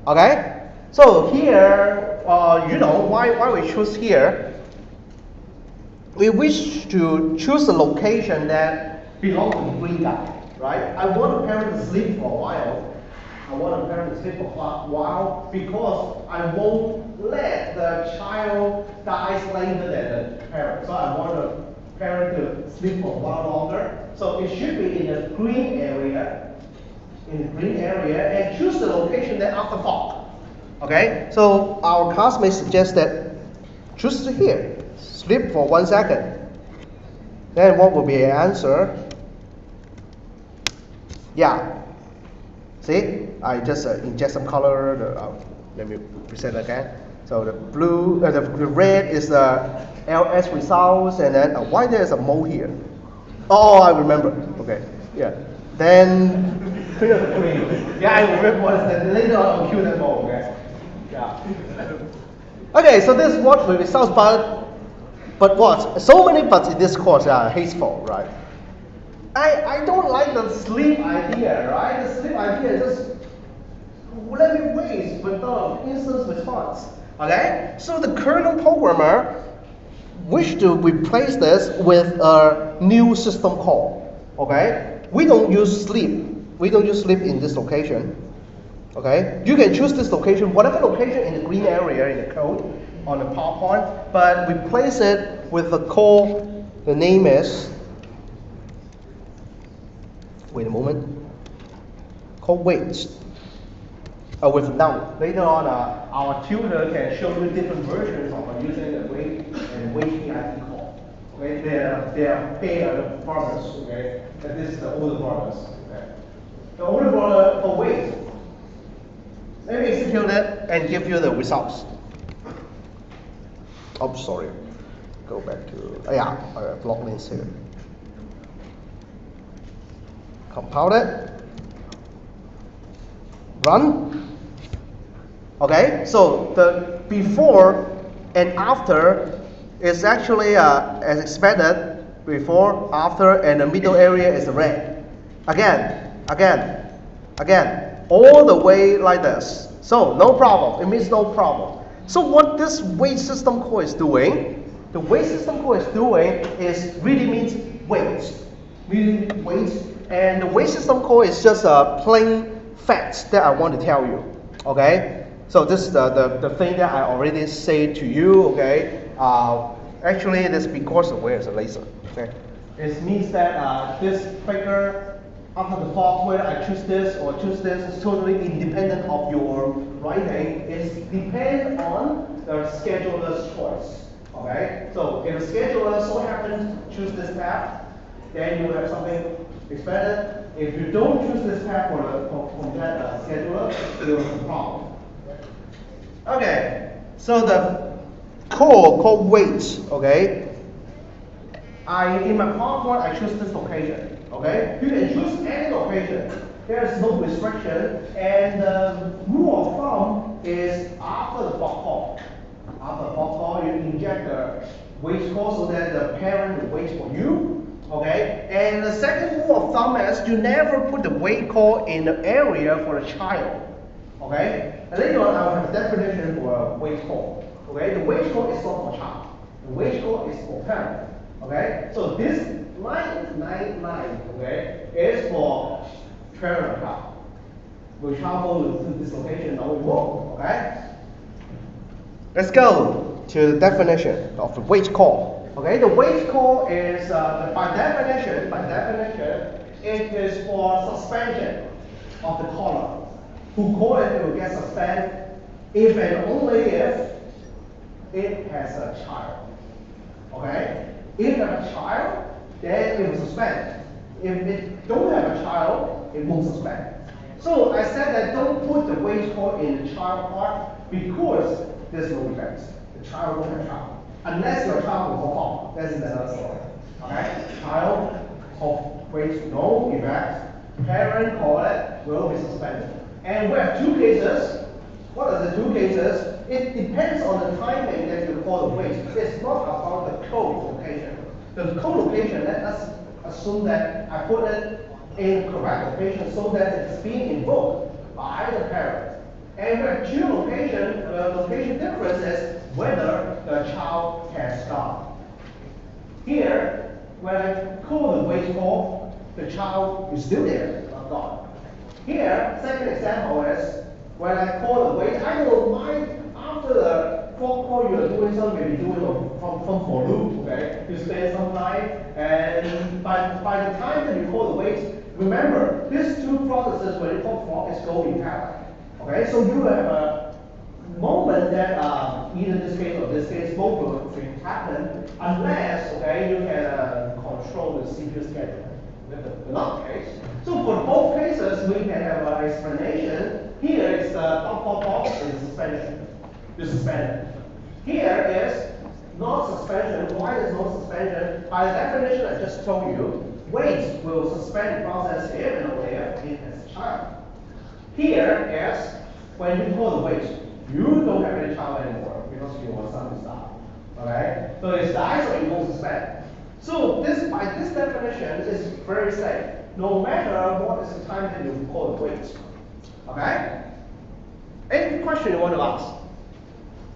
Okay? So here, you know why we choose here. We wish to choose a location that belongs to the green guy, right? I want a parent to sleep for a while. Because I won't let the child die later than the parent. So I want the parent to sleep for a while longer. So it should be in the green area. And choose the location that after fog. Okay? So our classmates suggest that choose here. Sleep for 1 second. Then what will be the answer? Yeah. See, I just inject some color. Let me present again. So the blue, the red is the LS results, and then why there is a mole here? Oh, I remember. Okay, yeah. Then clear the green. Yeah, I remember what is that. Later on, I'll kill that mole. Okay. Yeah. Okay, so this is what the results, but what? So many buts in this course are hateful, right? I don't like the sleep idea, right? The sleep idea is just let me waste without instant response. Okay? So the kernel programmer wish to replace this with a new system call. Okay? We don't use sleep. We don't use sleep in this location. Okay, you can choose this location, whatever location in the green area in the code on the PowerPoint, but we place it with the call. The name is, wait a moment, called weights. With now, later on, our tutor can show you different versions of using the weight and weight PID call. Okay, they are paired brothers. Okay, and this is the older brothers. Okay, the older brother for weight. Let me execute it and give you the results. Oh, sorry. Go back to, block links here. Compile it. Run. Okay, so the before and after is actually as expected. Before, after, and the middle area is red. Again, all the way like this. So no problem. It means no problem. So what this weight system call is doing, the weight system call is doing is really means weight. Meaning weight. And the weight system call is just a plain facts that I want to tell you. Okay? So this is the thing that I already said to you. Okay? Actually, it is because of where is the laser. Okay? It means that this figure after the fault, whether I choose this or choose this is totally independent of your writing. It depends on the scheduler's choice. Okay? So if the scheduler so happens to choose this path, then you have something expected. If you don't choose this path from that scheduler, there will be a problem. Okay, so the called weights. Okay, in my PowerPoint I choose this location. Okay, you can choose any location. There is no restriction, and the rule of thumb is after the block call. After the block call, you inject the wait call so that the parent will wait for you. Okay, and the second rule of thumb is you never put the wait call in the area for a child. Okay, and later on I will have a definition for a wait call. Okay, the wait call is not for child. The wait call is for parent. Okay, so this 999, okay, is for parent child. We travel to this location, now we walk. Okay, let's go to the definition of the wait call. Okay, the wait call is by definition, it is for suspension of the caller. Who call it will get suspended if and only if it has a child. Okay, if it has a child, then it will suspend. If it don't have a child, it won't suspend. So I said that don't put the wait call in the child part because there's no effects. The child won't have child. Unless your child will perform. That's another story. Okay? Child of wait no effects. Parent call it will be suspended. And we have two cases. What are the two cases? It depends on the timing that you call the wait. It's not about the code location. The code location, let us assume that I put it in correct location so that it's being invoked by the parent. And we have two locations. The location difference is whether the child can stop. Here, when I call the wait call, the child is still there, not gone. Here, second example is when I call the wait, I don't mind after the for call you are doing something, maybe doing from for loop, okay? You spend some time, and by the time that you call the wait, remember these two processes when you call for is go in parallel. Okay, so you have a moment that either this case or this case both will happen unless you can control the CPU schedule. The not case. So for both cases, we can have an explanation. Here is the pop is suspension. You suspend it. Here is not suspension. Why is not suspension? By the definition I just told you, wait will suspend the process if and only if it has a child. Here is when you call the wait, you don't have any child anymore because you want son to stop. Okay? So it's the isolate won't suspend. So this by this definition is very safe. No matter what is the time that you call the wait. Okay? Any question you want to ask?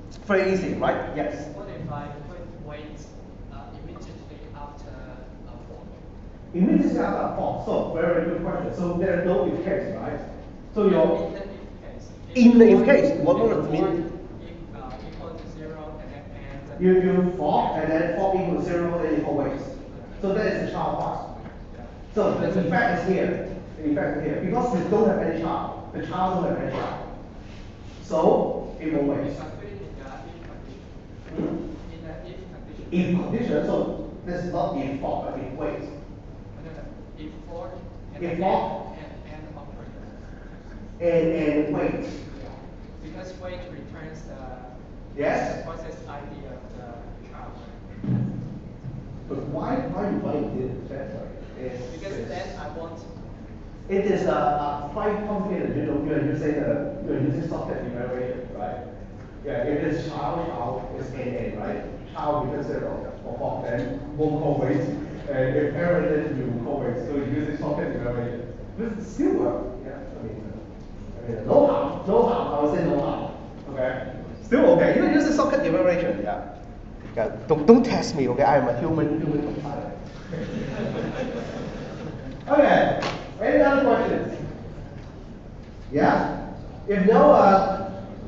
It's very easy, right? Yes. What if I put wait immediately after a form? Immediately after a form. So very good question. So there is no if case, right? So your Then if case. In the if case, what does it mean? Equal to 0 and You fork and then fork equal to 0, then equal waits. So that is the child part. So the effect is here. The effect is here. Because we don't have any child. The child don't have any child. So it will wait. If condition, so this is not if fork, but if wait. If fork If fork and operator. And wait. Because wait returns the Yes? process ID of the child. But why you did that way? Because then I want. It is quite complicated. You're using socket evaluation, right? Yeah, if it's child is NA, right? Child becomes 0 for fork, then won't call wait. And if parent, then you call wait. So you're using socket evaluation. This still work. Yeah, I mean, no harm. I would say no harm. Okay, still okay. You're using socket evaluation. Yeah. Yeah. Don't test me. Okay, I am a human compiler. Okay. Any other questions? Yeah? If no,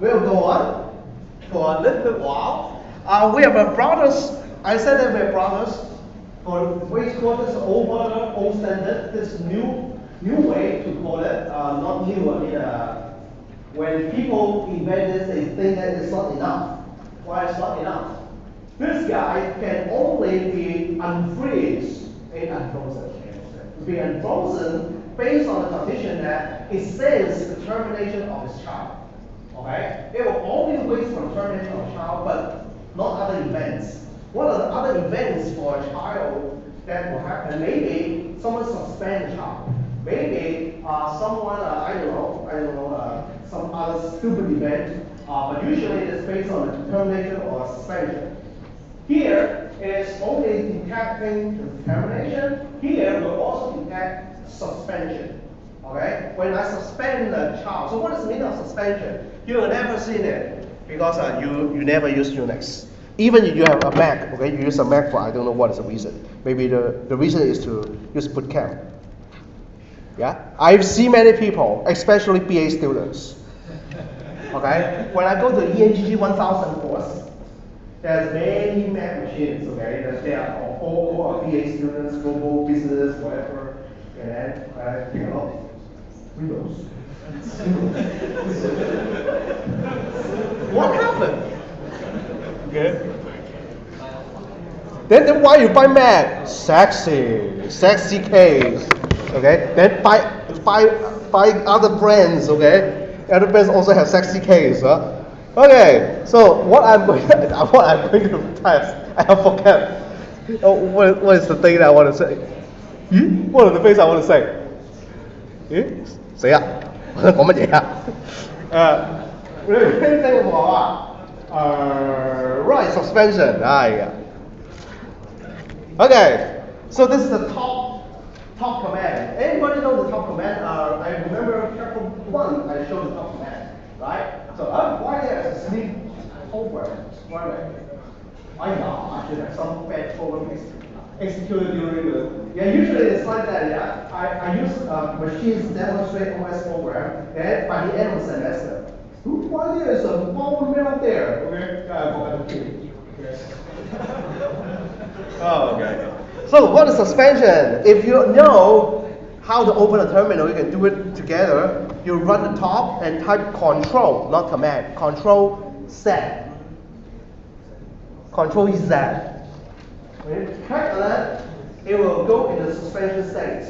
we'll go on for a little bit while. We have a brothers. I said that we have brothers for wastewater, old water, old standard. This new way to call it. Not new. I mean, when people invent this, they think that it's not enough. Why it's not enough? This guy can only be unfreezed and unfrozen. Be unfrozen based on the condition that it says the termination of his child. Okay? It will only wait for the termination of the child, but not other events. What are the other events for a child that will happen? Maybe someone suspend the child. Maybe someone, I don't know, some other stupid event. But usually it's based on the termination or suspension. Here is only detecting the termination. Here will also detect suspension. Okay? When I suspend the child, so what does the meaning of suspension? You have never seen it because you never use Unix. Even if you have a Mac, okay, you use a Mac for I don't know what is the reason. Maybe the reason is to use bootcamp. Yeah? I've seen many people, especially BA students. Okay? When I go to ENGG 1000 course, there's many Mac machines, okay, that they are all BA students, global business, whatever, and then, Windows. What happened? Okay. Then why you buy Mac? Sexy case. Okay. Then buy other brands. Okay. Other brands also have sexy case. Huh? Okay. So what I'm going to test, I have forget. Oh, what is the thing that I want to say? What are the things I want to say? 誰啊？講乜嘢啊？Right, suspension. Yeah. Okay, so this is the top command. Anybody know the top command? I remember chapter 1, I showed the top command, right? So why there is a sleep program? I should have some bad program executed during the. Yeah, usually it's like that. Yeah, I use machines to demonstrate OS program, and by the end of the semester. Why there is a bubble mail there? Okay, yeah, I forgot to do. Oh, okay. So what is suspension? If you know how to open a terminal, you can do it together. You run the top and type control, not command. Control Z. Control Z. When you click on that, it will go in the suspension state.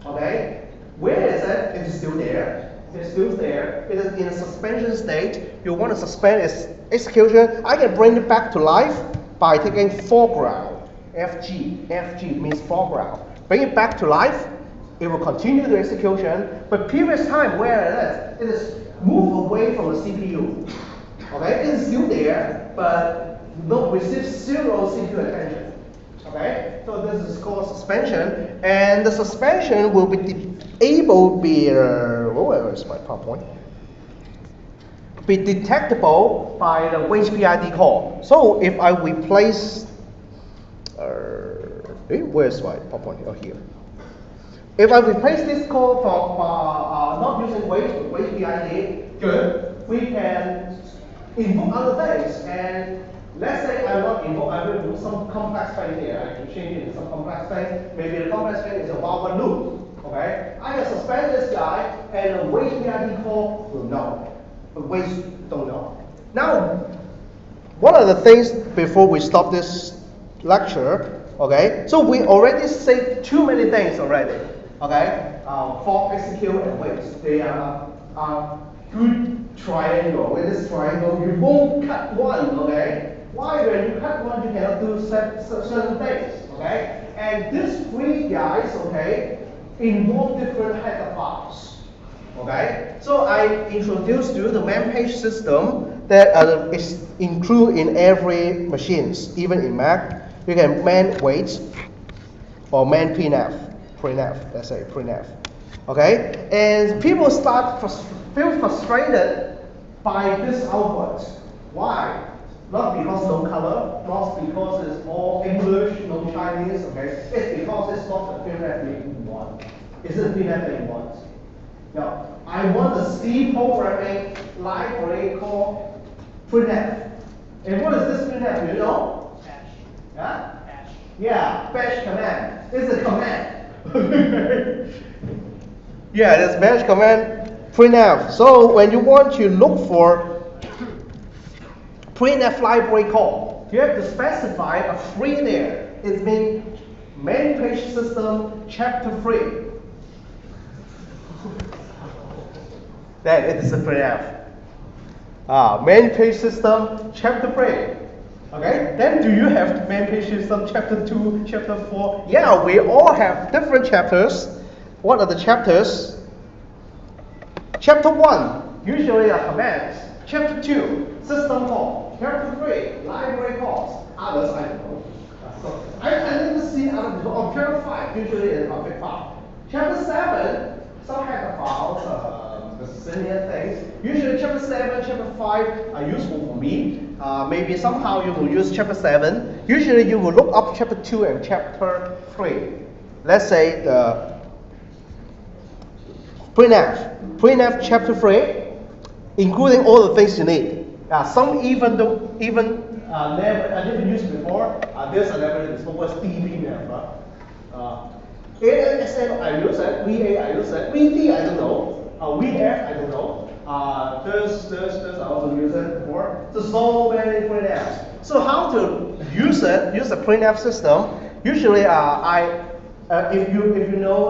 Okay? Where is it? It's still there. It's still there. It is in a suspension state. You want to suspend its execution. I can bring it back to life by taking foreground. FG. FG means foreground. Bring it back to life. It will continue the execution. But previous time where it is moved away from the CPU. Okay? It is still there, but no receive zero CPU attention. Okay, so this is called suspension, and the suspension will be able to be where is my PowerPoint? Be detectable by the WHPID call. So if I replace, where's my PowerPoint? Oh, here. If I replace this call for not using WHPID, good. we can invoke other things. And let's say I want to invoke, I will do some complex thing here. I can change it to some complex thing. Maybe the complex thing is a while loop. Okay? I can suspend this guy, and the wait PID call will know. But wait don't know. Now, one of the things before we stop this lecture, okay? So we already said too many things already, okay? For execute and wait, they are good triangle. With this triangle, you won't cut one, okay? Why? When you cut one, you cannot do certain things, okay? And these three guys, okay, involve different header files, okay? So I introduced you the man page system that is included in every machines, even in Mac. You can man wait or man printf, let's say printf, okay? And people start feel frustrated by this output. Why? Not because no color, not because it's all English, no Chinese, okay? It's because it's not the printf you want. It's the printf you want. Now, I want a C programming library called printf. And what is this printf? Do you know? Bash. Yeah? Bash. Yeah, bash command. It's a command. Yeah, this bash command printf. So when you want to look for printf library call, you have to specify a free there. It means main page system chapter 3. Then it is a printf. Main page system chapter 3. Okay, then do you have main page system chapter 2, chapter 4? Yeah, we all have different chapters. What are the chapters? Chapter 1, usually are commands. Chapter 2, system call. Chapter 3, library calls. Others, I don't know. So I never see other people. Oh, chapter 5, usually is a config file. Chapter 7, some header files, similar things. Usually chapter 7, chapter 5 are useful for me. Maybe somehow you will use chapter 7. Usually you will look up chapter 2 and chapter 3. Let's say the printf chapter 3, including all the things you need. Some even never used before. This I never used before. Was dbmap. ASM I use it, VA I use it, VD I don't know. VF, I don't know. This I also use it before. So many printfs. So how to use it? Use the printf system. Usually, if you know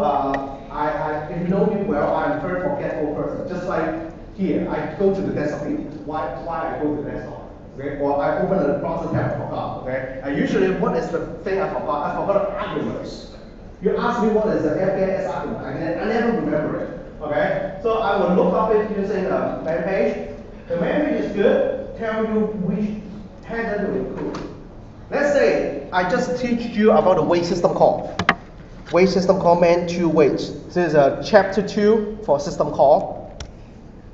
me well, I'm a very forgetful person. Just like here, I go to the desktop. Why I go to the desktop? Okay, or I open the browser tab, I forgot. Okay, usually what is the thing I forgot? I forgot arguments. You ask me what is the FKS argument? I never remember it. Okay, so I will look up it using the main page. The main page is good, tell you which header to include. Let's say I just teach you about the wait system call. Wait system call man to wait. This is a chapter 2 for system call.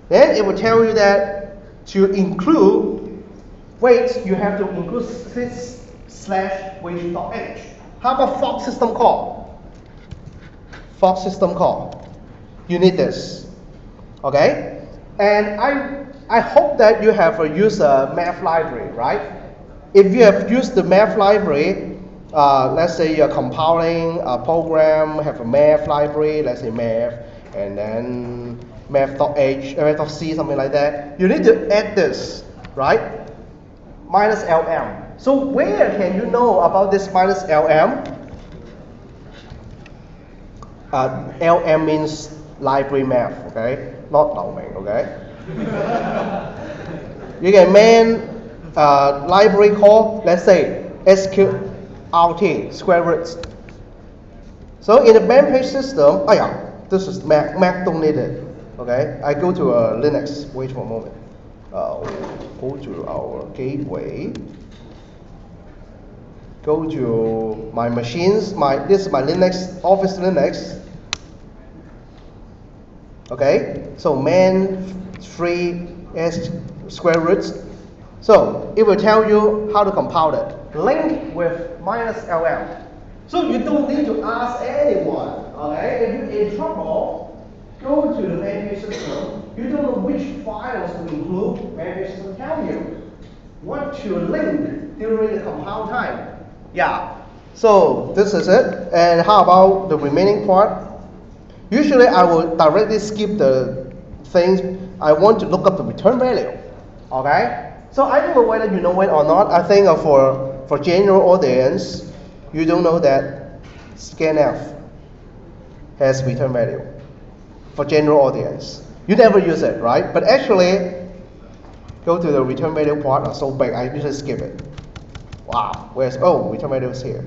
Then it will tell you that to include wait, you have to include sys/wait.h. How about fork system call? Fork system call. You need this, okay? And I hope that you have used a math library, right? If you have used the math library, let's say you're compiling a program, have a math library, let's say math, and then math.h, math.c, something like that. You need to add this, right? Minus lm. So where can you know about this minus lm? Lm means library math, okay? Not Laoming, okay? You can man library call, let's say sqrt, square roots. So in the man page system, this is Mac don't need it, okay? I go to Linux, wait for a moment. Go to our gateway. Go to my machines, this is my Linux, Office Linux. Okay, so man 3 s square roots. So it will tell you how to compile it. Link with minus lm. So you don't need to ask anyone. Okay, if you're in trouble, go to the main page system. you don't know which files to include, manage system tell you what to link during the compile time. Yeah, so this is it. And how about the remaining part? Usually I will directly skip the things I want to look up the return value. Okay? So I don't know whether you know it or not. I think for general audience, you don't know that scanf has return value. For general audience. You never use it, right? But actually, go to the return value part are so big, I usually skip it. Wow, return value is here.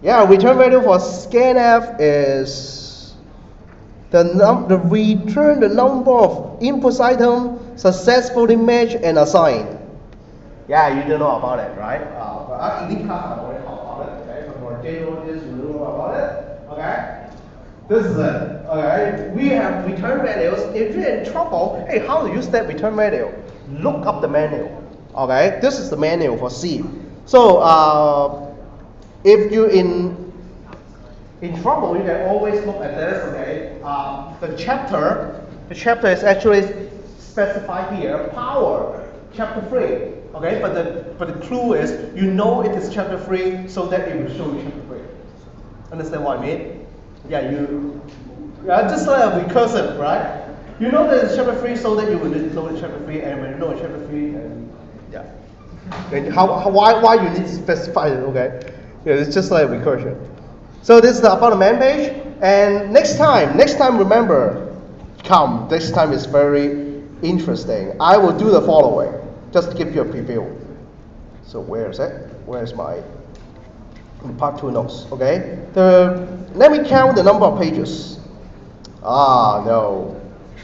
Yeah, return value for scanf is the return the number of input items successfully matched and assigned. Yeah, you don't know about it, right? But in this class, I already talked about it. Okay, but for general audience, you don't know about it. Okay. This is it. Okay, we have return values. If you're in trouble, hey, how to use that return value? Look up the manual. Okay, this is the manual for C. So if you're in trouble, you can always look at this. Okay, the chapter is actually specified here. Power, chapter 3. Okay, but the clue is you know it is chapter 3 so that it will show you chapter 3. Understand what I mean? Yeah, just like a recursive, right? You know that it's chapter 3 so that you will know chapter 3, and when you know chapter 3, and yeah. And why you need to specify it, okay? Yeah, it's just like recursion. So this is about the man page, and next time remember, this time is very interesting. I will do the following, just to give you a preview. So where is it? Where's my part 2 notes, okay? Let me count the number of pages. No.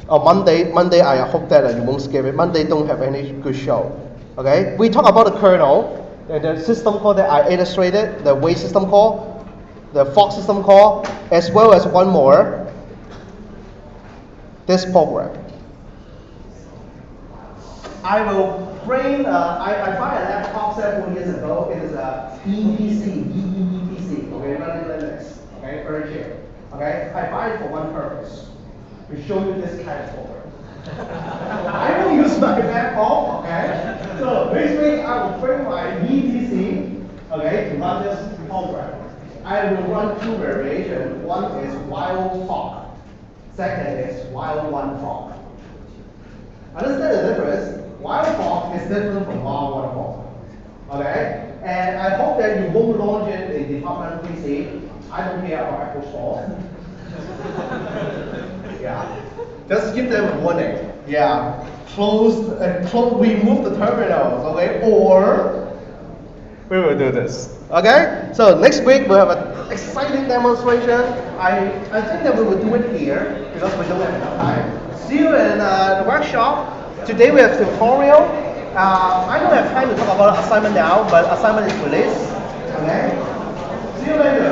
Monday, I hope that you won't skip it. Monday don't have any good show, okay? We talk about the kernel, the system call that I illustrated, the wait system call, the fork system call, as well as one more, this program. I will bring, I bought a laptop several years ago. It is a EPC, okay, running Linux, okay, very cheap. Okay, I buy it for one purpose, to show you this kind of program. I don't use my laptop, okay? So basically, I will bring my EPC, okay, to run this program. I will run 2 variations. One is while fork. Second is while one fork. Understand the difference? While fork is different from while one fork. Okay? And I hope that you won't launch it in department PC. I don't care about Apple Store. Yeah. Just give them a warning. Yeah. Remove the terminals, okay? Or we will do this. Okay? So next week we'll have an exciting demonstration. I think that we will do it here because we don't have enough time. See you in the workshop. Today we have tutorial. I don't have time to talk about assignment now, but assignment is released. Okay? See you later.